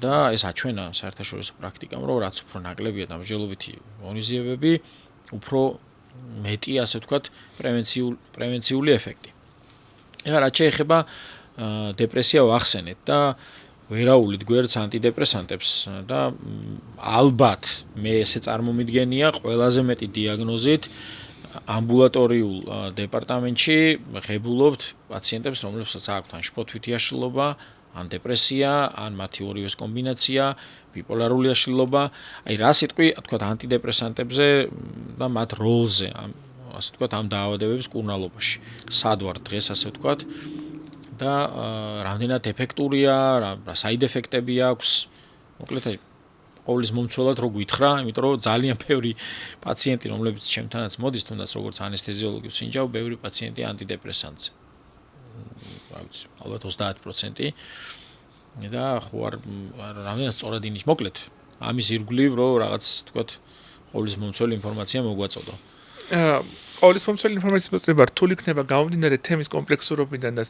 და ეს აჩვენა საერთაშორისო პრაქტიკამ, რომ რაც უფრო ნაკლებია დამსჯელობითი ღონისძიებები, უფრო მეტი, ასე ვთქვათ, პრევენციული ეფექტი. ეხლა რაც შეეხება დეპრესია ვახსენეთ და ვერაულით გვერდს ანტიდეპრესანტებს და ალბათ მე ესე წარმომიდგენია ყველაზე მეტი დიაგნოზით ამბულატორიულ დეპარტამენტში ღებულობთ პაციენტებს, რომლებსაც აქვთ ან შფოთვითი აშლილობა, ან depressia, ან მათი ორივეს კომბინაცია, ბიპოლარული აშლილობა. Აი რა სიტყვი, თქვათ, ანტიდეპრესანტებზე და მათ როლზე, ასე ვთქვათ, ამ დაავადებების კურნალობაში. სად ვარ დღეს, ასე ვთქვათ, და რამდენად ეფექტურია, რა side effect-ები აქვს. მოკლედ ყოვლის მომცველად რო გითხრა, იმიტომ რომ ძალიან ბევრი პაციენტი, რომლებიც ჩემთანაც მოდის, თუნდაც როგორც ანესთეზიოლოგი ვსინჯავ, ბევრი პაციენტი ანტიდეპრესანტზე. რა ვიცი, ალბათ 30%. და ხო არ რამდენად სწორად ინიშ, მოკლედ ამის ირგვლივ რო რაღაც თქვათ ყოვლის მომცველი ინფორმაცია მოგვაწოდო. ყოვლის მომცველი ინფორმაციის მოწოდება რთული იქნება გამომდინარე თემის კომპლექსურობიდან და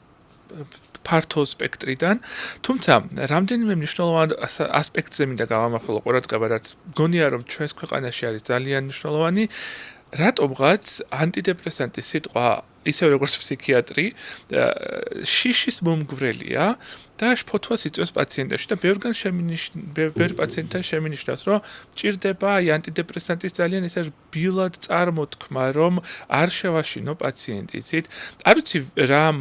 ფართო სპექტრიდან, თუმცა რამდენიმე მნიშვნელოვან ასპექტზე მინდა გავამახვილო ყურადღება, რაც მგონია რომ ჩვენს ქვეყანაში არის ძალიან მნიშვნელოვანი, რატომღაც ანტიდეპრესანტი სიტყვა ისე როგორც ფსიქიატრი შიშის მომგვრელია და შფოთვას იწვევს პაციენტებში და ბევრი პაციენტთან შემინიშნავს, რომ მჭირდება აი ანტიდეპრესანტის ძალიან ისე რბილად წარმოთქმა, რომ არ შევაშინო პაციენტი, იცით? არ ვიცი რამ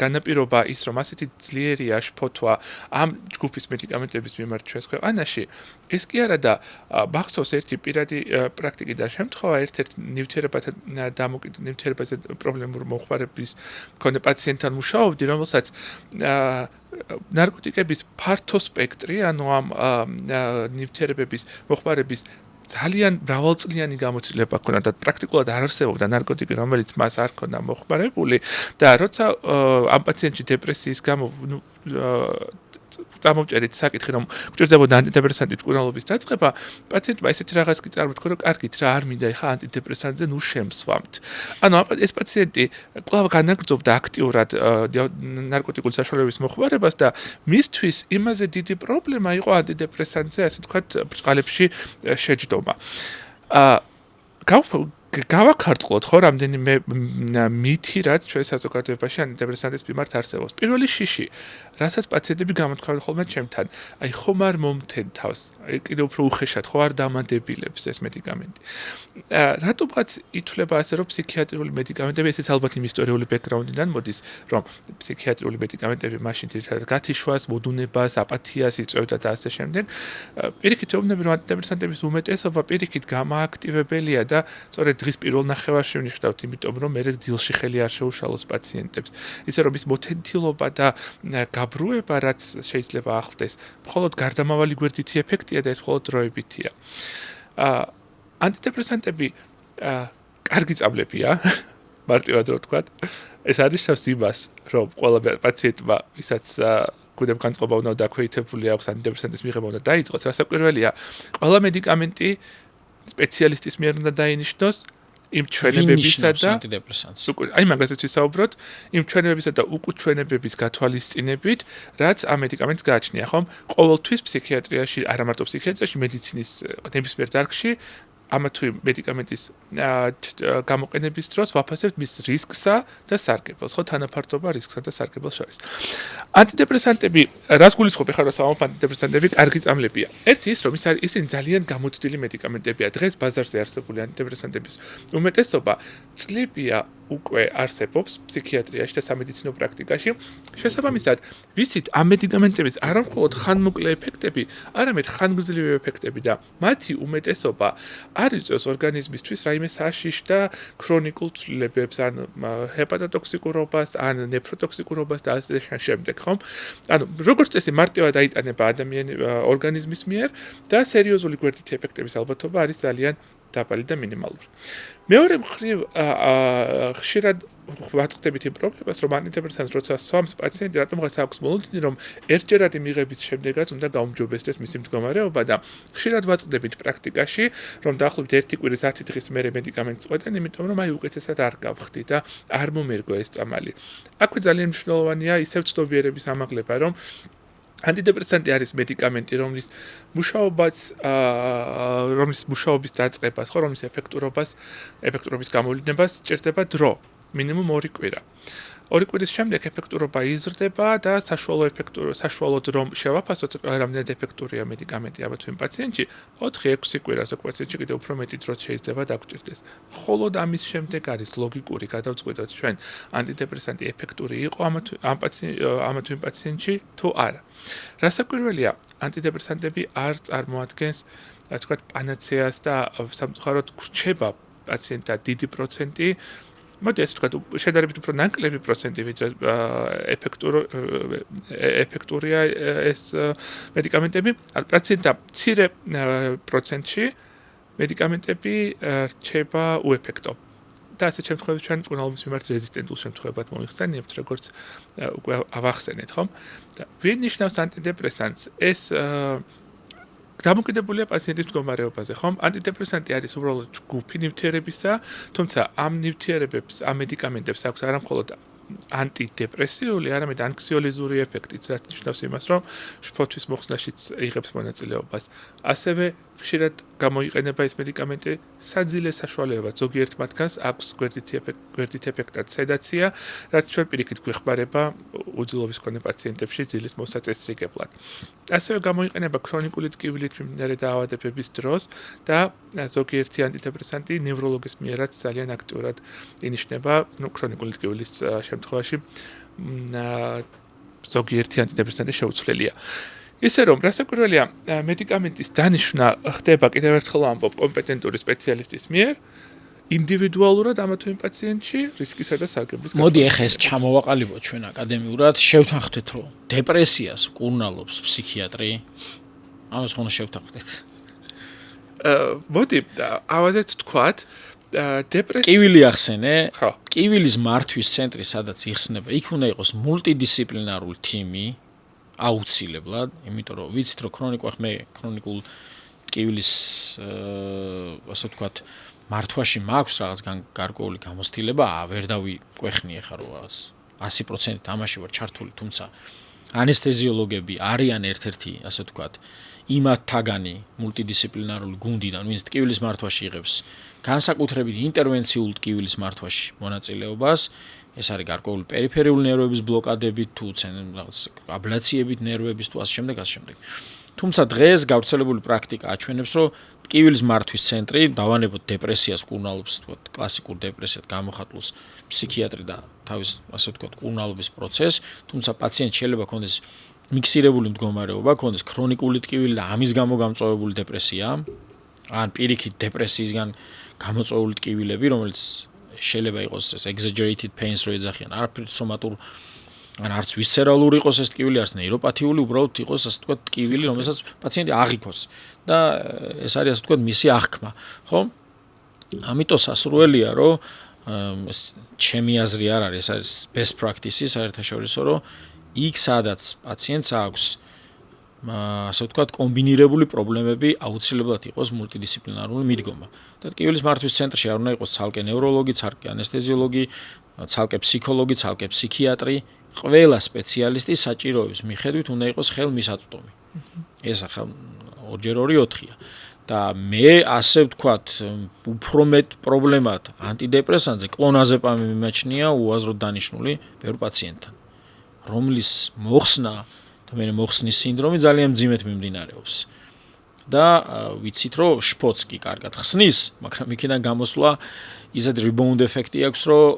განაპირობა ის, რომ ასეთი ძლიერია შფოთვა ამ ჯგუფის მედიკამენტების მიმართ ჩვენს ქვეყანაში. ეს კი არა და მახსოვს ერთი პირადი პრაქტიკიდან შემთხვევა, ერთ-ერთ ნივთიერებაზე პრობლემურ მომხმარების მქონე პაციენტთან მუშაობდი, რომელსაც ნარკოტიკების ფართო სპექტრი, ანუ ამ ნივთიერებების მომხმარების ძალიან მრავალწლიანი გამოცდილება ჰქონდა და პრაქტიკულად არ არსებობდა ნარკოტიკი, რომელიც მას არ ჰქონდა მომხმარებული და როცა ამ პაციენტში დეპრესიის გამო წამოვჭერით საკითხი, რომ გვჭირდებოდა ანტიდეპრესანტის მკურნალობის დაწყება, პაციენტმა ესეთი რაღაც კი წარმოთქვა, რომ კარგით რა არ მინდა ეხა ანტიდეპრესანტზე, ნუ შემსვამთ. ანუ ეს პაციენტი კვლავ განაგრძობდა აქტიურად ნარკოტიკული საშუალებების მოხმარებას და მისთვის იმაზე დიდი პრობლემა იყო ანტიდეპრესანტზე, ასე ვთქვათ, ბრწყალებში შეჯდომა. გავაქარწყლოთ ხო რამდენიმე მითი, რაც ჩვენ საზოგადოებაში ანტიდეპრესანტის მიმართ არსებობს. პირველი შიში, რასაც პაციენტები გამოთქვამენ ხოლმე ჩემთან, აი ხომ არ მომთენ თავს, აი კიდევ უფრო უხეშად ხო არ დამადებილებს ეს მედიკამენტი. რატომღაც ითვლება ასე, რომ ფსიქიატრიული მედიკამენტები, ესეც ალბათ იმ ისტორიული ბექგრაუნდიდან მოდის, რომ ფსიქიატრიული მედიკამენტები მაშინ თითქოს გათიშვას, მოდუნებას, აპათიას იწვევდა და ასე შემდეგ. პირიქით ვეუბნები, რომ ანტიდეპრესანტების უმეტესობა პირიქით გამააქტივებელია და სწორედ დღის პირველ ნახევარში ვნიშნავთ, იმიტომ რომ მერე ძილში ხელი არ შეუშალოს პაციენტებს. ისე რომ ის მოთენთილობა და გაბრუება, რაც შეიძლება ახლდეს, მხოლოდ გარდამავალი გვერდითი ეფექტია და ეს მხოლოდ დროებითია. ანტიდეპრესანტები კარგი წამლებია, მარტივად რო ვთქვათ. ეს არნიშნავს იმას, რომ ყველა პაციენტმა, ვისაც გუნებ განწყობა უნდა დაქვეითებული აქვს ანტიდეპრესანტის მიღება უნდა დაიწყოს, რასაკვირველია, ყველა მედიკამენტი სპეციალისტის მიერ უნდა დაინიშნოს იმ ჩვენებებისა და აი მაგასაც ვისაუბროთ, იმ ჩვენებებისა და უკუჩვენებების გათვალისწინებით, რაც ამ მედიკამენტს გააჩნია, ხომ? ყოველთვის ფსიქიატრიაში, არა მარტო ფსიქიატრიაში, მედიცინის ნებისმიერ დარგში ამა თუ იმ მედიკამენტის გამოყენების დროს ვაფასებთ მის რისკსა და სარგებელს, ხო, თანაფარდობა რისკსა და სარგებელს შორის. ანტიდეპრესანტები, რას გულისხმობ ახლა რომ საუბრობ ანტიდეპრესანტები კარგი წამლებია. ერთი ის, რომ ისინი ძალიან გამოცდილი მედიკამენტებია. დღეს ბაზარზე არსებული ანტიდეპრესანტების უმეტესობა წლებია უკვე არსებობს ფსიქიატრიაში და სამედიცინო პრაქტიკაში. შესაბამისად, ვიცით ამ მედიკამენტების არა მხოლოდ ხანმოკლე ეფექტები, არამედ ხანგრძლივი ეფექტები და მათი უმეტესობა არ იწვევს ორგანიზმისთვის რაიმე საშიშ და ქრონიკულ ცვლილებებს, ან ჰეპატოტოქსიკურობას, ან ნეფროტოქსიკურობას და ასე შემდეგ, ხომ? ანუ როგორც წესი მარტივად აიტანება ადამიანის ორგანიზმის მიერ და სერიოზული გვერდითი ეფექტების ალბათობა არის ძალიან დაბალი და მინიმალური. მეორე მხრივ ხშირად ვაწყდებით იმ პრობლემას, რომ ანტიდეპრესანტს როცა სვამს პაციენტი, რატომღაც აქვს მოლოდინი, რომ ერთჯერადი მიღების შემდეგაც უნდა გაუმჯობესდეს მისი მდგომარეობა და ხშირად ვაწყდებით პრაქტიკაში, რომ დაახლოებით 1 კვირის 10 დღის მერე მედიკამენტს წყვეტენ, იმიტომ რომ აი უკეთესად არ გავხდი და არ მომერგო ეს წამალი. აქვე ძალიან მნიშვნელოვანია ისევ ცნობიერების ამაღლება, რომ ანტიდეპრესანტი არის მედიკამენტი, რომლის მუშაობის დაწყებას, რომლის ეფექტურობის გამოვლინებას სჭირდება დრო, მინიმუმ 2 კვირა. ორი კვირის შემდეგ ეფექტურობა იზრდება და საშუალოდ რომ შევაფასოთ რამდენად ეფექტურია მედიკამენტი ამა თუ იმ პაციენტში, 4-6 კვირა ზოგ პაციენტში კიდევ უფრო მეტი დრო შეიძლება დაგჭირდეს. მხოლოდ ამის შემდეგ არის ლოგიკური გადავწყვიტოთ ჩვენ ანტიდეპრესანტი ეფექტური იყო ამა თუ იმ პაციენტში თუ არა. რასაკვირველია, ანტიდეპრესანტები არ წარმოადგენს ასე ვთქვათ პანაცეას და სამწუხაროდ გრჩება პაციენტთა დიდი პროცენტი მოდი ასე ვთქვათ, შედარებით უფრო ნაკლები პროცენტი ვიდრე ეფექტურია ეს მედიკამენტები, პაციენტთა მცირე პროცენტში მედიკამენტები რჩება უეფექტო. და ასეთ შემთხვევებში ჩვენ მკურნალობის მიმართ რეზისტენტულ შემთხვევებად მოიხსენიებთ, როგორც უკვე ავახსენეთ, ხომ? და ვინ ნიშნავს ანტიდეპრესანტს? ეს დამოკიდებულია პაციენტის მდგომარეობაზე, ხომ? ანტიდეპრესანტი არის უბრალოდ ჯგუფი ნივთიერებისა, თუმცა ამ ნივთიერებებს, ამ მედიკამენტებს აქვს არა მხოლოდ ანტიდეპრესიული, არამედ ანქსიოლიზური ეფექტიც, რაც ნიშნავს იმას, რომ შფოთვის მოხსნაშიც იღებს მონაწილეობას. ასევე ხშირად გამოიყენება ეს მედიკამენტი საძილე საშუალებად. ზოგიერთ მათგანს აქვს გვერდით ეფექტად სედაცია, რაც ჩვენ პირიქით გვეხმარება უძილობის მქონე პაციენტებში ძილის მოსაწესრიგებლად. ასევე გამოიყენება ქრონიკული ტკივილით მიმდინარე დაავადებების დროს და ზოგიერთი ანტიდეპრესანტი ნევროლოგის მიერაც ძალიან აქტიურად ინიშნება, ქრონიკული ტკივილის შემთხვევაში ზოგიერთი ანტიდეპრესანტი შეუცვლელია. ისე რომ რასაკვირველია, მედიკამენტის დანიშვნა ხდება კიდევ ერთხელ ამბობ კომპეტენტური სპეციალისტის მიერ, ინდივიდუალურად ამა თუ იმ პაციენტში რისკისა და სარგებლის მოდი ახლა ეს ჩამოვაყალიბოთ ჩვენ აკადემიურად, შევთანხმდეთ, რომ დეპრესიას მკურნალობს ფსიქიატრი. ამას ხომ შევთანხმდეთ. მოდი ავაზეთ თქვათ, დეპრესია ტკივილი ახსენე. ხო. ტკივილის მართვის ცენტრი, სადაც იხსნება, იქ უნდა იყოს მულტიდისციპლინარული თიმი. აუცილებლად, იმიტომ რომ ვიცით რომ ქრონიკულ ტკივილის ასე ვთქვათ მართვაში მაქვს რაღაც გარკვეული გამოცდილება, ვერ დავიკვეხნი ახლა რომ რაღაც 100% ამაში ვარ ჩართული, თუმცა ანესთეზიოლოგები არიან ერთ-ერთი ასე ვთქვათ იმათთაგანი მულტიდისციპლინარული გუნდიდან, ვინც ტკივილის მართვაში იღებს განსაკუთრებით ინტერვენციულ ტკივილის მართვაში მონაწილეობას. ეს არის გარკვეული პერიფერიული ნერვების ბლოკადებით თუ რაღაც აბლაციებით ნერვების თუ ასე შემდეგ. თუმცა დღეს გავრცელებული პრაქტიკა აჩვენებს, რომ ტკივილის მართვის ცენტრი დავანებოთ დეპრესიას მკურნალობს, თქვათ, კლასიკურ დეპრესიად გამოხატულს ფსიქიატრი და თავის ასე ვთქვათ მკურნალობის პროცესს, თუმცა პაციენტს შეიძლება ქონდეს მიქსირებული მდგომარეობა, ქონდეს ქრონიკული ტკივილი და ამის გამო გამწვავებული დეპრესია, ან პირიქით დეპრესიისგან გამოწვეული ტკივილები, რომელიც შეიძლება იყოს ეს exaggerated pains რო ეძახიან, არაფრით სომატურ ან არც ვისცერალური იყოს ეს ტკივილი, არც ნეიროპათიული, უბრალოდ იყოს ასე ვთქვათ ტკივილი, რომელსაც პაციენტი აღიქოს და ეს არის ასე ვთქვათ მისი აღქმა, ხო? ამიტომ სასურველია, რომ ეს ჩემი აზრი არ არის, ეს არის best practice-ი საერთაშორისო, რომ იქ სადაც პაციენტს აქვს ასე ვთქვათ კომბინირებული პრობლემები, აუცილებლად იყოს მულტიდისციპლინარული მიდგომა. და ტკივილის მართვის ცენტრში არ უნდა იყოს ცალკე ნევროლოგი, ცალკე ანესთეზიოლოგი, ცალკე ფსიქოლოგი, ცალკე ფსიქიატრი, ყველა სპეციალისტი საჭიროების მიხედვით უნდა იყოს ხელმისაწვდომი. ეს ახლა 2x2-4-ია. და მე ასე ვთქვათ, უფრო მეტ პრობლემად ანტიდეპრესანტზე კლონაზეპამი მიმაჩნია უაზროდ დანიშნული ბევრ პაციენტთან, რომლის მოხსნა და მე მოხსნის სინდრომი ძალიან მძიმედ მიმდინარეობს. და ვიცით რომ შფოც კი კარგად ხსნის, მაგრამ იქიდან გამოსვლა ისეთ rebound ეფექტი აქვს, რომ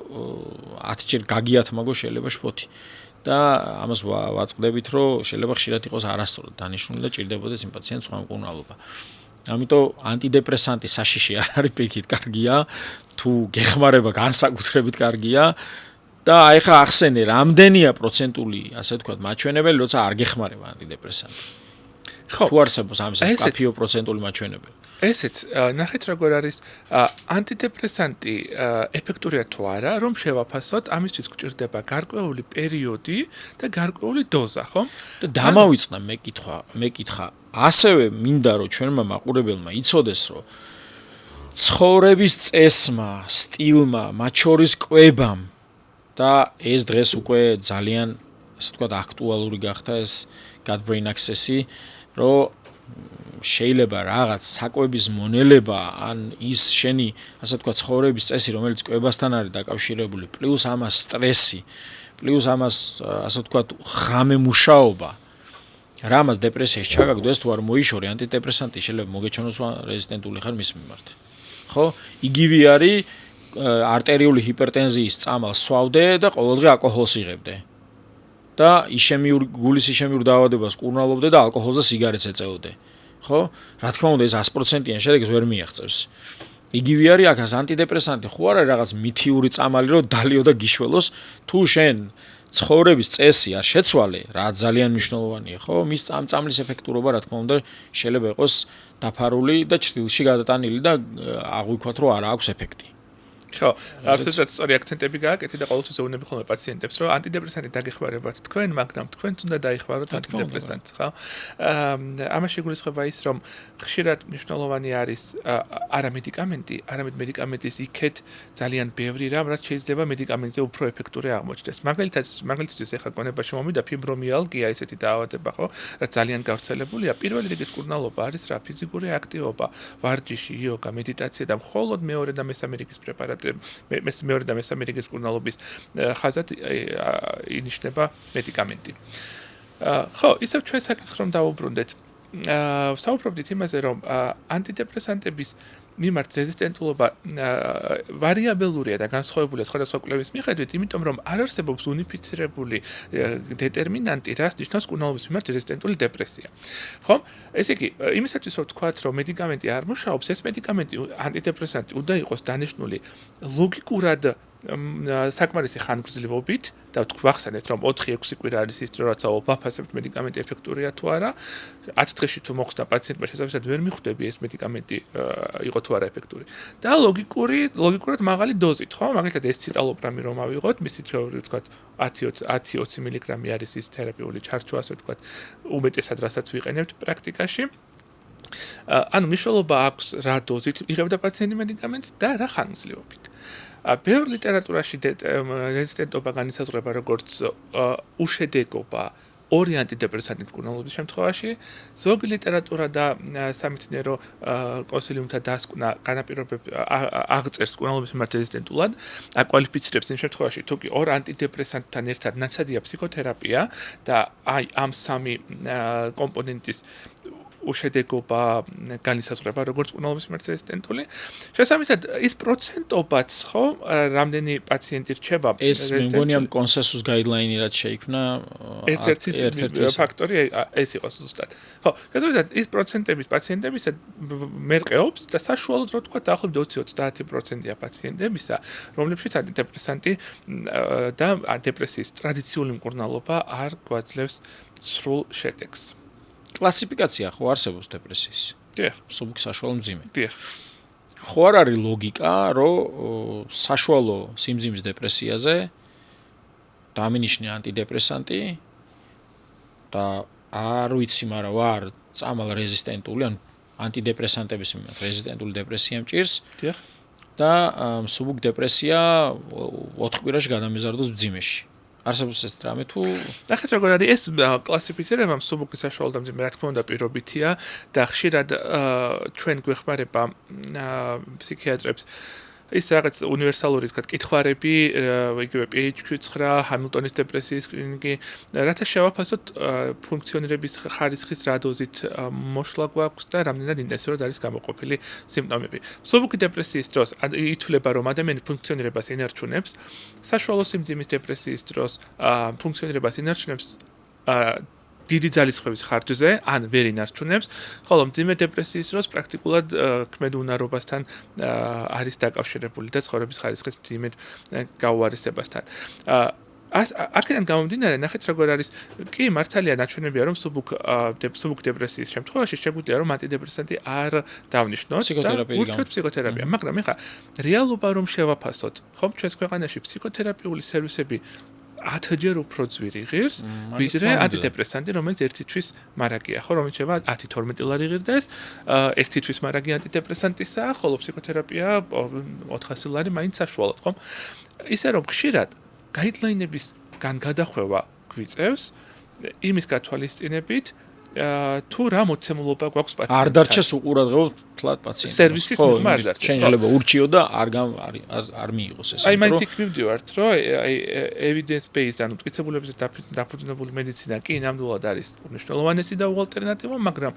10 ჯერ გაგიათმაგო შეიძლება შფოთი. და ამას ვაწყდებით, რომ შეიძლება ხშირად იყოს არასწორად დანიშნული და ჭირდებოდეს იმ პაციენტს სხვა მკურნალობა. ამიტომ ანტიდეპრესანტი საშიში არ არის პირიქით კარგია, თუ გეხმარება განსაკუთრებით კარგია. და აი ხა ახსენე, რამდენია პროცენტული, ასე ვთქვათ, მაჩვენებელი, როცა არ გეხმარება ანტიდეპრესანტი. ხო, თუ არსებობს ამის კაფეო პროცენტული მაჩვენებელი. ესეც ნახეთ როგორ არის ანტიდეპრესანტი ეფექტურია თუ არა, რომ შევაფასოთ, ამისთვის გვჭირდება გარკვეული პერიოდი და გარკვეული დოზა, ხო? და დამავიწყდა მეკითხა, ასევე მინდა რომ ჩვენმა მაყურებელმა იცოდეს, რომ ცხოვრების წესმა, სტილმა, მათ შორის კვებამ და ეს დღეს უკვე ძალიან, ასე ვთქვათ, აქტუალური გახდა ეს gut brain axis-ი, რომ შეიძლება რაღაც საკვების მონელება ან ის შენი ასე თქვა ცხოვრების წესი რომელიც კვებასთან არის დაკავშირებული პლუს ამას სტრესი პლუს ამას ასე თქვა ღამე მუშაობა რამას დეპრესიაში ჩაგაგდო ეს თუ არ მოიშორი ანტიდეპრესანტი შეიძლება მოგეჩვენოს რეზისტენტული ხარ მის მიმართ ხო იგივე არის არტერიული ჰიპერტენზიის წამალს სვავდე და ყოველდღე ალკოჰოლს იღებდე და გულის ისემიურ დაავადებას კურნალობდე და ალკოჰოლზე სიგარეტს ეწეოდე ხო რა თქმა უნდა ეს 100%-იან შედეგს ვერ მიაღწევს იგივე არის აქაც ანტიდეპრესანტი ხო არა რაღაც მითიური წამალი რომ დალიო და გიშველოს თუ შენ ცხოვრების წესი არ შეცვალე რა ძალიან მნიშვნელოვანია ხო მის წამლის ეფექტურობა რა თქმა უნდა შეიძლება იყოს დაფარული და ჭრილში გადატანილი და აღვიქვათ რომ არ აქვს ეფექტი ხო, აბსოლუტურად სწორი აქცენტები გააკეთე და ყოველთვის ზეუნები ხოლმე პაციენტებს, რომ ანტიდეპრესანტი დაგეხმარებათ თქვენ, მაგრამ თქვენც უნდა დაიხმაროთ ანტიდეპრესანტს, ხო? ამაში გულისხმობა ის, რომ ხშირად მნიშვნელოვანი არის არა მედიკამენტი, არამედ მედიკამენტის იქეთ ძალიან ბევრი რამ, რაც შეიძლება მედიკამენტზე უფრო ეფექტური აღმოჩნდეს. მაგალითად, ეხლა გონებაში მომიდა ფიბრომიალგია, ესეთი დაავადება, ხო? რაც ძალიან გავრცელებულია. პირველი რიგის კურნალობა არის რა? ფიზიკური აქტივობა, ვარჯიში, იოგა, მედიტაცია და მხოლოდ მეორე და მესამე რიგის პრეპარატები მეორე და მესამე რიგის კურნალობის ხაზად ინიშნება მედიკამენტი. ხო, ისევ ჩვენ საკითხს რომ დავუბრუნდეთ. საუბრობდით იმაზე, რომ ანტიდეპრესანტების მიმართ რეზისტენტულობა ვარიაბელურია და განსხვავებულია სხვადასხვა კვლევის მიხედვით, იმიტომ რომ არ არსებობს უნიფიცირებული დეტერმინანტი, რაც ნიშნავს კურნალობის მიმართ რეზისტენტული დეპრესია. ხო? ესე იგი, იმისათვის რომ ვთქვათ, რომ მედიკამენტი არ მუშაობს, ეს მედიკამენტი ანტიდეპრესანტი უნდა იყოს დანიშნული ლოგიკურად საკმარისი ხანგრძლივობით და ვახსენეთ რომ 4-6 კვირა არის ის დრო რაც ვაფასებთ მედიკამენტი ეფექტურია თუ არა 10 დღეში თუ მოხდა პაციენტმა შესაძლებლად ვერ მიხვდები ეს მედიკამენტი იყო თუ არა ეფექტური და ლოგიკურად მაღალი დოზით ხო მაგალითად ეს ციტალოპრამი რომ ავიღოთ მისი თეორია ვთქვათ 10-20 მილიგრამი არის ის თერაპიული ჩარჩო ასე ვთქვათ უმეტესად რასაც ვიყენებთ პრაქტიკაში ანუ მნიშვნელობა აქვს რა დოზით იღებდა პაციენტი მედიკამენტს და რა ხანგრძლივობით ბევრ ლიტერატურაში რეზისტენტობა განისაზღვრება როგორც უშედეგობა ორი ანტიდეპრესანტის კურნალობის შემთხვევაში ზოგი ლიტერატურა და სამეცნიერო კონსილიუმთა დასკვნა განაპირობებს აღწერს კურნალობის მიმართ რეზისტენტულად აკვალიფიცირებს იმ შემთხვევაში თუ კი ორ ანტიდეპრესანტთან ერთად ნაცადია ფსიქოთერაპია და აი ამ სამი კომპონენტის უშედეგობა განისაზღვრება როგორც კურნალობის მიმართ რეზისტენტული. შესაბამისად, ის პროცენტობაც ხო, რამდენი პაციენტი რჩება ეს მე მგონი ამ კონსენსუს გაიდლაინი რაც შეიქმნა ერთ-ერთი ფაქტორი ეს იყო ზუსტად. ხო, შესაბამისად, ის პროცენტების პაციენტებისა მერყეობს და საშუალოდ რო თქვა დაახლოებით 20-30%-ია პაციენტებისა, რომლებშიც ანტიდეპრესანტი და დეპრესიის ტრადიციული მკურნალობა არ გვაძლევს სრულ შედეგს. კლასიფიკაცია ხო არსებობს დეპრესიის? დიახ, მსუბუქი საშუალო მძიმე. დიახ. ხო არ არის ლოგიკა, რომ საშუალო სიმძიმის დეპრესიაზე დამინიშნე ანტიდეპრესანტი და არ ვიცი, მაგრამ ვარ წამალ რეზისტენტული, ან ანტიდეპრესანტების მიმართ რეზისტენტული დეპრესია მჭირს. დიახ. და მსუბუქ დეპრესია 4 კვირაში გადამეზარდოს მძიმეში. არსებობს ეს რამე თუ ნახეთ როგორ არის ეს კლასიფიცირება მსუბუქი საშუალო და მძიმე რა თქმა უნდა პირობითია და ხშირად ჩვენ გვეხმარება ფსიქიატრებს ის რაღაც უნივერსალური თქვა კითხვარები იგივე PHQ-9 ჰამილტონის დეპრესიის კლინიკი რათა შევაფასოთ ფუნქციონირების ხარისხის რა დოზით მოშლა გვაქვს და რამდენად ინტენსიურად არის გამოყოფილი სიმპტომები. მსუბუქი დეპრესიის დროს ითვლება რომ ადამიანი ფუნქციონირებას ინარჩუნებს, საშუალო სიმძიმის დეპრესიის დროს ფუნქციონირებას ინარჩუნებს დიდი ძალისხმევის ხარჯზე, ან ვერ ინარჩუნებს, ხოლო მძიმე დეპრესიის დროს პრაქტიკულად ქმედუნარობასთან არის დაკავშირებული და ცხოვრების ხარისხის მძიმე გაუარესებასთან. აქედან გამომდინარე, ნახეთ როგორ არის, კი მართალია ნაჩვენებია რომ მსუბუქ დეპრესიის შემთხვევაში შეგვიძლია რომ ანტიდეპრესანტი არ დავნიშნოთ და ურჩევთ ფსიქოთერაპია, მაგრამ ეხლა რეალობა რომ შევაფასოთ, ხომ ჩვენს ქვეყანაში ფსიქოთერაპიული სერვისები 10-ჯერ უფრო ძვირი ღირს, ვიდრე ანტიდეპრესანტი, რომელიც ერთი თვის მარაგია, ხო, რომელიც შევა 10-12 ლარი ღირდეს, ერთი თვის მარაგი ანტიდეპრესანტისაა, ხოლო ფსიქოთერაპია 400 ლარი მაინც საშუალოდ, ხო? ისე რომ ხშირად გაიდლაინებისგან გადახვევა გვიწევს იმის გათვალისწინებით, თუ რა მოცემულობა გვაქვს არ პაციენტთან. დარჩეს უყურადღებოდ პაციენტს. სერვისის მიღმა არ დარჩეს. შეიძლება ურჩიო და არ მიიღოს ეს. აი მაინც იქ მივდივართ, რომ აი evidence based ანუ მტკიცებულებზე დაფუძნებული მედიცინა კი ნამდვილად არის მნიშვნელოვანესი და ალტერნატივა, მაგრამ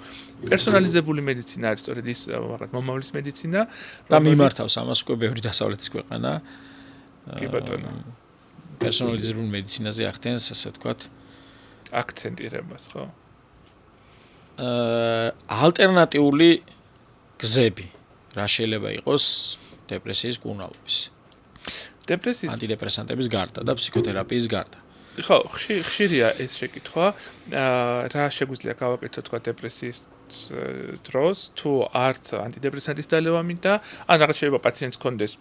პერსონალიზებული მედიცინა არის სწორედ ის რაღაც მომავლის მედიცინა და მიმართავს ამას უკვე ბევრი დასავლეთის ქვეყანა. კი ბატონო. პერსონალიზებული მედიცინაზე ახდენს, ასე ვთქვათ, აქცენტირებას, ხო? ალტერნატიული გზები რა შეიძლება იყოს დეპრესიის კურნალობის. დეპრესიის ანტიდეპრესანტების გარდა და ფსიქოთერაპიის გარდა. ხო, ხშირია ეს შეკითხვა, რა შეგვიძლია გავაკეთოთ თქვა დეპრესიის დროს თუ არც ანტიდეპრესანტის დალევა მინდა, ან რაღაც შეიძლება პაციენტს ჰქონდეს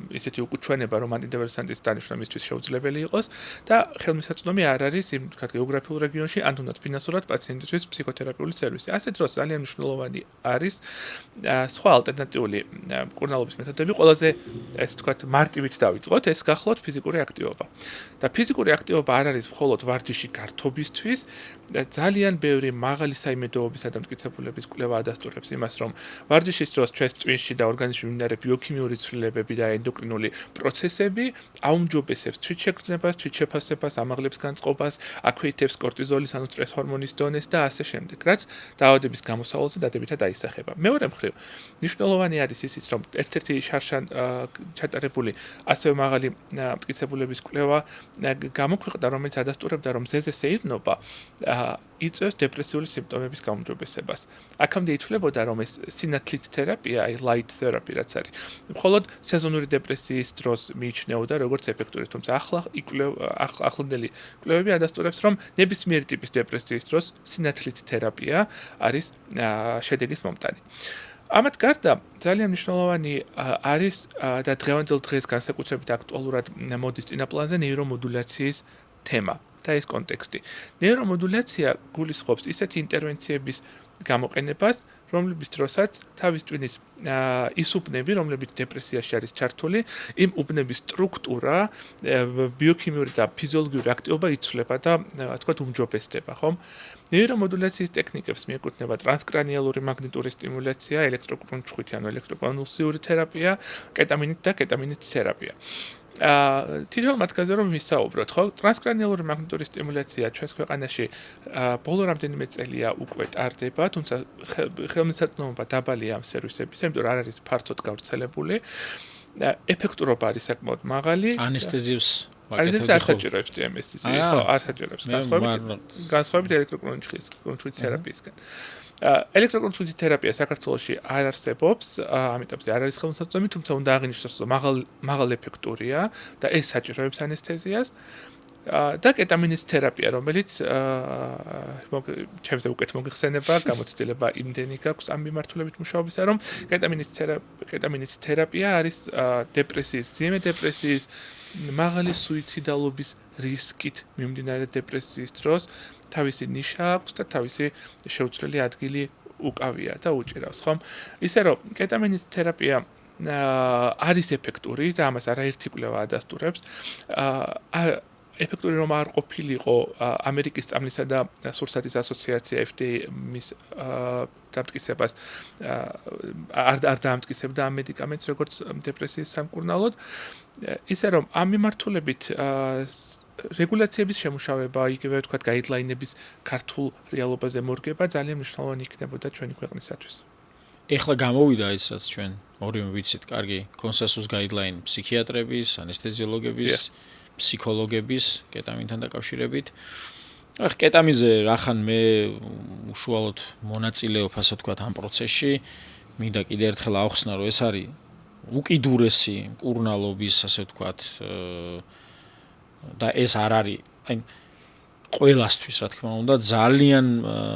ისეთი უკუჩვენება, რომ ანტიდეპრესანტის დანიშვნა მისთვის შეუძლებელი იყოს და ხელმისაწვდომი არ არის იმ თქვა გეოგრაფიულ რეგიონში, ან თუნდაც ფინანსურად პაციენტისთვის ფსიქოთერაპიული სერვისი. ასეთ დროს ძალიან მნიშვნელოვანი არის სხვა ალტერნატიული კურნალობის მეთოდები, ყველაზე ესე ვთქვათ მარტივით დავიწყოთ, ეს გახლავთ ფიზიკური აქტივობა. და ფიზიკური აქტივობა არ არის მხოლოდ ვარჯიში გართობისთვის, ძალიან ბევრი მაღალი საიმედოობისა და მტკიცებულების კვლევა ადასტურებს იმას, რომ ვარჯიშის დროს ჩვენს წვენში და ორგანიზმში მიმდინარე ბიოქიმიური ცვლილებები და ენდოკრინული პროცესები აუმჯობესებს თვითშეგრძნებას, თვითშეფასებას, ამაღლებს განწყობას, აქვეითებს კორტიზოლის ანუ სტრეს ჰორმონის დონეს და ასე შემდეგ, რაც დაავადების გამოსავალზე დადებითად აისახება. მეორე მხრივ, მნიშვნელოვანი არის ისიც, რომ ერთ-ერთი შარშან ჩატარებული ასევე მაღალი მტკიცებულების კვლევა გამოქვეყნდა, რომელიც ადასტურებდა, რომ ზეზე სეირნობა იწვევს დეპრესიული სიმპტომების გაუმჯობესებას. აქამდე ითვლებოდა, რომ ეს სინათლით თერაპია, აი light therapy რაც არის, მხოლოდ სეზონური დეპრესიის დროს მიიჩნეოდა როგორც ეფექტური, თუმცა ახლანდელი კვლევები ადასტურებს, რომ ნებისმიერი ტიპის დეპრესიის დროს სინათლით თერაპია არის შედეგის მომტანი. ამათ გარდა ძალიან მნიშვნელოვანი არის და დღევანდელ დღეს განსაკუთრებით აქტუალურად მოდის წინაპლანზე ნეირომოდულაციის თემა და ეს კონტექსტი. ნეირომოდულაცია გულისხმობს ისეთი ინტერვენციების გამოყენებას, რომლების დროსაც თავის ტვინის ის უბნები, რომლებიც დეპრესიაში არის ჩართული, იმ უბნების სტრუქტურა, ბიოქიმიური და ფიზიოლოგიური აქტივობა იცვლება და რა თქმა უნდა უმჯობესდება, ხომ? ნეირომოდულაციის ტექნიკებს მიეკუთვნება ტრანსკრანიალური მაგნიტური სტიმულაცია, ელექტროკრუნჩხვით ანუ ელექტროკონვულსიური თერაპია, კეტამინით და კეტამინით თერაპია. თითოეულ მათგანზე რომ ვისაუბროთ, ხო? ტრანსკრანიალური მაგნიტური სტიმულაცია ჩვენს ქვეყანაში ბოლო რამდენიმე წელია უკვე ტარდება, თუმცა ხელმისაწვდომობა დაბალია ამ სერვისების, იმიტომ რომ არ არის ფართოდ გავრცელებული. ეფექტურობა არის საკმაოდ მაღალი. ანესთეზიებს არ საჭიროებს TMS-ის, ხო, არ საჭიროებს განსხვავებით ელექტროკრუნჩხვის თერაპიისგან. ელექტროკრუნჩხვის თერაპია საქართველოში არ არსებობს, ამიტომ არ არის ხელმისაწვდომი, თუმცა უნდა აღინიშნოს, რომ მაღალ ეფექტურია და ეს საჭიროებს ანესთეზიას. და კეტამინით თერაპია, რომელიც ჩემზე უკეთ მოგიხსენება, გამოცდილება იმდენი გაქვს ამ მიმართულებით მუშაობისა, რომ კეტამინით თერაპია არის დეპრესიის, მძიმე დეპრესიის, მაღალი სუიციდალობის რისკით მიმდინარე დეპრესიის დროს თავისი ნიშა აქვს და თავისი შეუცვლელი ადგილი უკავია და უჭირავს, ხომ? ისე რომ კეტამინით თერაპია არის ეფექტური და ამას არაერთი კვლევა ადასტურებს. ეფექტური რომ არ ყოფილიყო ამერიკის წამლისა და სურსათის ასოციაცია FDA-ის დამტკიცებას არ დაამტკიცებდა ამ მედიკამენტს როგორც დეპრესიის სამკურნალოდ. ისე რომ ამ მიმართულებით რეგულაციების შემუშავება, იგივე ვთქვათ, გაიდლაინების ქართულ რეალობაზე მორგება ძალიან მნიშვნელოვანი იქნებოდა ჩვენი ქვეყნისათვის. ეხლა გამოვიდა ისაც ჩვენ ორივე ვიცით, კარგი კონსენსუს გაიდლაინი ფსიქიატრების, ანესთეზიოლოგების, ფსიქოლოგების კეტამინთან დაკავშირებით. ახ კეტამინზე რახან მე უშუალოდ მონაწილეობ, ასე ვთქვათ, ამ პროცესში, მინდა კიდე ერთხელ აახსნა, რომ ეს არის უკიდურესი კურნალობის, ასე ვთქვათ, და ეს არ არის, აი ყველასთვის, რა თქმა უნდა, ძალიან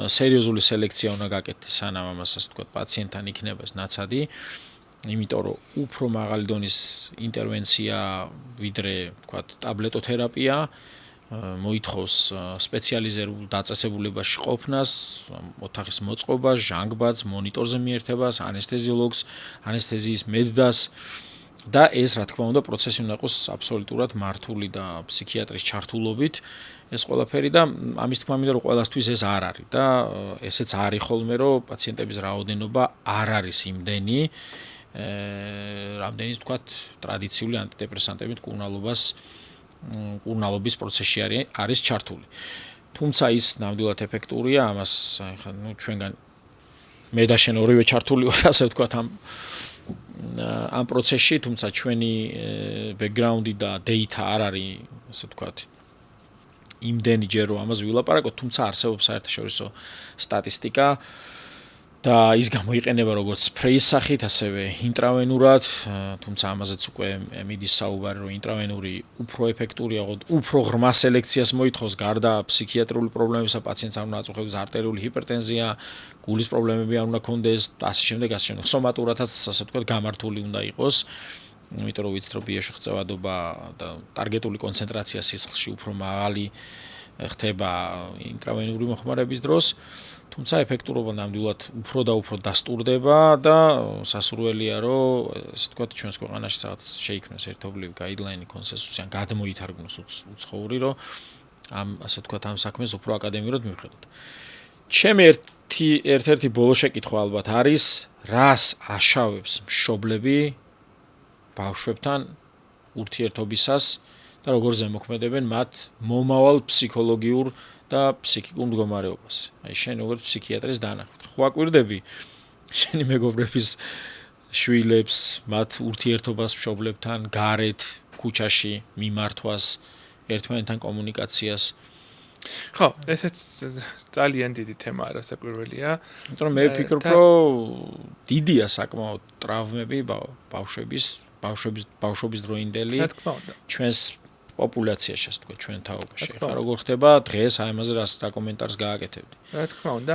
სერიოზული სელექცია უნდა გაკეთდეს, სანამ ამას, ასე ვთქვათ, პაციენტთან იქნება ეს ნაცადი. იმიტომ რომ უფრო მაღალი დონის ინტერვენცია ვიდრე ვთქვათ ტაბლეტოთერაპია მოითხოვს სპეციალიზებულ დაწესებულებაში ყოფნას, ოთახის მოწყობას, ჟანგბადს, მონიტორზე მიერთებას, ანესთეზიოლოგს, ანესთეზიის მედდას და ეს რა თქმა უნდა პროცესი უნდა იყოს აბსოლუტურად მართული და ფსიქიატრის ჩართულობით ეს ყველაფერი და ამის თქმა მინდა რომ ყველასთვის ეს არ არის და ესეც არის ხოლმე რომ პაციენტების რაოდენობა არ არის იმდენი რამდენის თქვათ ტრადიციული ანტიდეპრესანტები მკურნალობის პროცესში არის ჩართული. თუმცა ის ნამდვილად ეფექტურია, ამას ხა ჩვენგან მე და შენ ორივე ჩართული ვართ, ასე ვთქვათ ამ პროცესში, თუმცა ჩვენი ბექგრაუნდი და დეიტა არ არის, ასე ვთქვათ, იმდენი ჯერ რომ ამაზე ვილაპარაკოთ, თუმცა არსებობს საერთაშორისო სტატისტიკა და ის გამოიყენება როგორც სპრეის სახით, ასევე ინტრავენურად, თუმცა ამაზეც უკვე მიდის საუბარი, რომ ინტრავენური უფრო ეფექტურია, უფრო ღრმა სელექციას მოითხოვს, გარდა ფსიქიატრიული პრობლემებისა, პაციენტს არ უნდა აწუხებდეს არტერიული ჰიპერტენზია, გულის პრობლემები არ უნდა ქონდეს, ასე შემდეგ. სომატურადაც, ასე ვთქვათ, გამართული უნდა იყოს, იმიტომ რომ ვიცით, რომ ბიოშეღწევადობა და ტარგეტული კონცენტრაცია სისხლში უფრო მაღალი ხდება ინტრავენური მოხმარების დროს. თუმცა ეფექტურობა ნამდვილად უფრო და უფრო დასტურდება და სასურველია რომ ასე ვთქვათ ჩვენს ქვეყანაში რაღაც შეიქმნას ერთობლივი გაიდლაინი კონსენსუსი ან გადმოითარგმნოს უცხოური რომ ასე ვთქვათ ამ საქმეს უფრო აკადემიურად მივხედოთ. ჩემი ერთ-ერთი ბოლო შეკითხვა ალბათ არის რას აშავებს მშობლები ბავშვებთან ურთიერთობისას და როგორ ზემოქმედებენ მათ მომავალ ფსიქოლოგიურ და ფსიქიკურ მდგომარეობას. აი შენ როგორც ფსიქიატრის დანახვით. ხო აკვირდები შენი მეგობრების შვილებს, მათ ურთიერთობას მშობლებთან, გარეთ, ქუჩაში, მიმართვას, ერთმანეთთან კომუნიკაციას. ხო, ესეც ძალიან დიდი თემაა, რასაკვირველია. იმიტომ რომ მე ვფიქრობ, რომ დიდია საკმაოდ ტრავმები ბავშვობის დროინდელი ჩვენს პოპულაციაში, ასე ვთქვათ, ჩვენ თაობაში. ხა როგორ ხდება დღეს აი ამაზე რა კომენტარს გააკეთებდი. რა თქმა უნდა,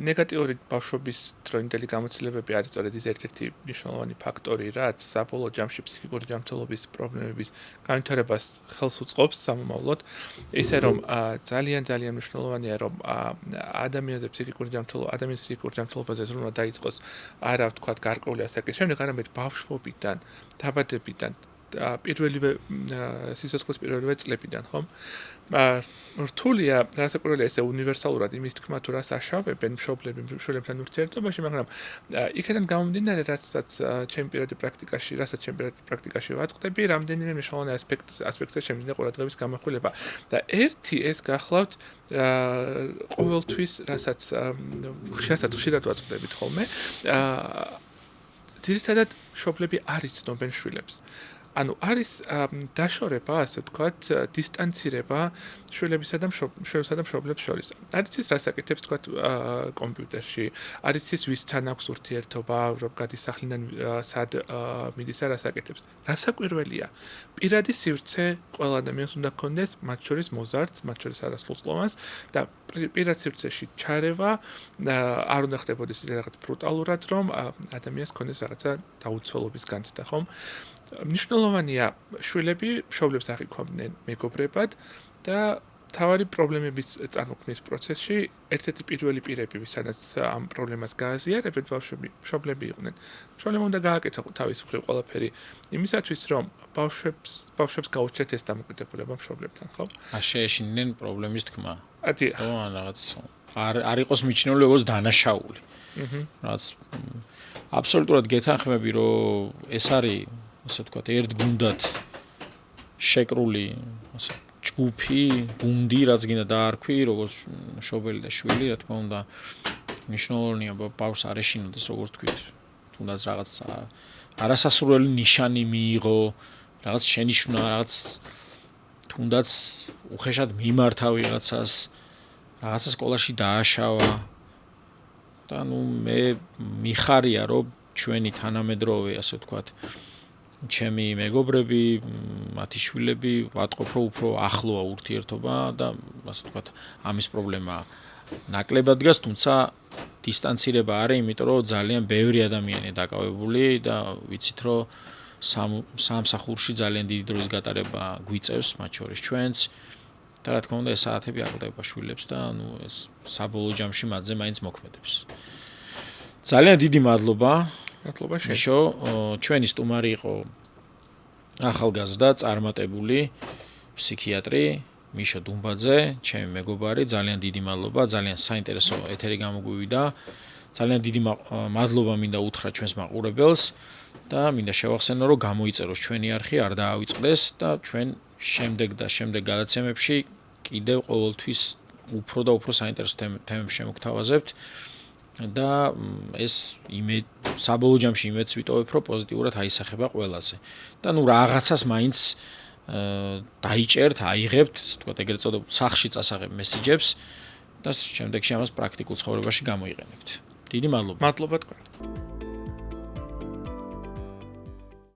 ნეგატიური ბავშვობის დროინდელი გამოცდილებები არის სწორედ ის ერთ-ერთი მნიშვნელოვანი ფაქტორი, რაც საბოლოო ჯამში ფსიქიკური ჯანმრთელობის პრობლემების განვითარებას ხელს უწყობს სამომავლოდ. ისე რომ ძალიან მნიშვნელოვანია, რომ ადამიანის ფსიქიკური ჯანმრთელობაზე ზრუნვა დაიწყოს არა ვთქვათ გარკვეული ასაკის შემდეგ, არამედ ბავშვობიდან, დაბადებიდან პირველივე სიცოცხლის პირველივე წლებიდან, ხომ? რთულია, რასაკვირველია ესე უნივერსალურად იმის თქმა თუ რას აშავებენ მშობლები მშობლებთან ურთიერთობაში, მაგრამ იქიდან გამომდინარე, რასაც ჩემი პირადი პრაქტიკაში ვაწყდები, რამდენიმე მნიშვნელოვანი ასპექტზე შემიძლია ყურადღების გამახვილება. და ერთი ეს გახლავთ ყოველთვის, რასაც ხშირად ვაწყდებით ხოლმე, ძირითადად მშობლები არ იცნობენ შვილებს. ანუ არის დაშორება, ასე ვთქვათ, დისტანცირება შვილებისა და მშობლებს შორის. არის ის რას აკეთებს, ვთქვათ, კომპიუტერში, არის ის ვისთან აქვს ურთიერთობა, რომ გადის სახლიდან სად მიდის და რას აკეთებს. რასაკვირველია, პირადი სივრცე ყველა ადამიანს უნდა ჰქონდეს, მათ შორის მოზარდს, მათ შორის არასრულწყლოვანს და პირად სივრცეში ჩარევა არ უნდა ხდებოდეს რაღაც ბრუტალურად, რომ ადამიანს ჰქონდეს რაღაცა დაუცველობის განცდა, ხომ? მნიშვნელოვანია შვილები მშობლებს აღიქვამდნენ მეგობრებად და თავარი პრობლემების წარმოქმნის პროცესში ერთ-ერთი პირველი პირები, ვისაც ამ პრობლემას გააზიარებენ მშობლები იყვნენ. მშობლებმა უნდა გააკეთო თავის მხრივ ყველაფერი იმისათვის, რომ ბავშვებს გაუჩნდეთ ეს დამოკიდებულება მშობლებთან, ხო? შეეშინდნენ პრობლემის თქმა. დიახ. ხო, რაღაც არ იყოს მიჩნეული როგორც დანაშაული. რაც აბსოლუტურად გეთანხმები, რომ ეს არის ასე ვთქვათ, ერთგუნდად შეკრული, ასე ჯგუფი, გუნდი, რაც გინდა დაარქვი, როგორც მშობელი და შვილი, რა თქმა უნდა, მნიშვნელოვანია ბავშვს არ ეშინოდეს, როგორც თქვით, თუნდაც რაღაც არასასურველი ნიშანი მიიღო, რაღაც შენიშვნა, რაღაც თუნდაც უხეშად მიმართა ვიღაცას, რაღაცა სკოლაში დააშავა. და ნუ მე მიხარია, რომ ჩვენი თანამედროვე, ასე ვთქვათ, ჩემი მეგობრები, მათი შვილები ვატყობ, რომ უფრო ახლოა ურთიერთობა და ასე ვთქვათ, ამის პრობლემა ნაკლებად დგას, თუმცა დისტანცირება არის, იმიტომ რომ ძალიან ბევრი ადამიანია დაკავებული და ვიცით, რომ სამსახურში ძალიან დიდი დროის გატარება გვიწევს, მათ შორის ჩვენც. და რა თქმა უნდა, ეს საათები აკლდება შვილებს და ეს საბოლოო ჯამში მათზე მაინც მოქმედებს. ძალიან დიდი მადლობა მადლობა შენ. მიშო, ჩვენი სტუმარი იყო ახალგაზრდა, წარმატებული ფსიქიატრი მიშო დუმბაძე, ჩემი მეგობარი, ძალიან დიდი მადლობა, ძალიან საინტერესო ეთერი გამოგვივიდა. ძალიან დიდი მადლობა მინდა უთხრა ჩვენს მაყურებელს და მინდა შევახსენო, რომ გამოიწეროს ჩვენი არხი, არ დაავიწყდეს და ჩვენ შემდეგ გადაცემებში კიდევ ყოველთვის უფრო და უფრო საინტერესო თემებს შემოგთავაზებთ და ეს საბოლოო ჯამში იმედს ვიტოვებ, რომ პოზიტიურად აისახება ყველაზე. და ნუ რაღაცას მაინც დაიჭერთ, აიღებთ, თქვა ეგრეთ წოდებულ სახში წასაღებ მესიჯებს და შემდეგში ამას პრაქტიკულ ცხოვრებაში გამოიყენებთ. დიდი მადლობა. მადლობა თქვენ.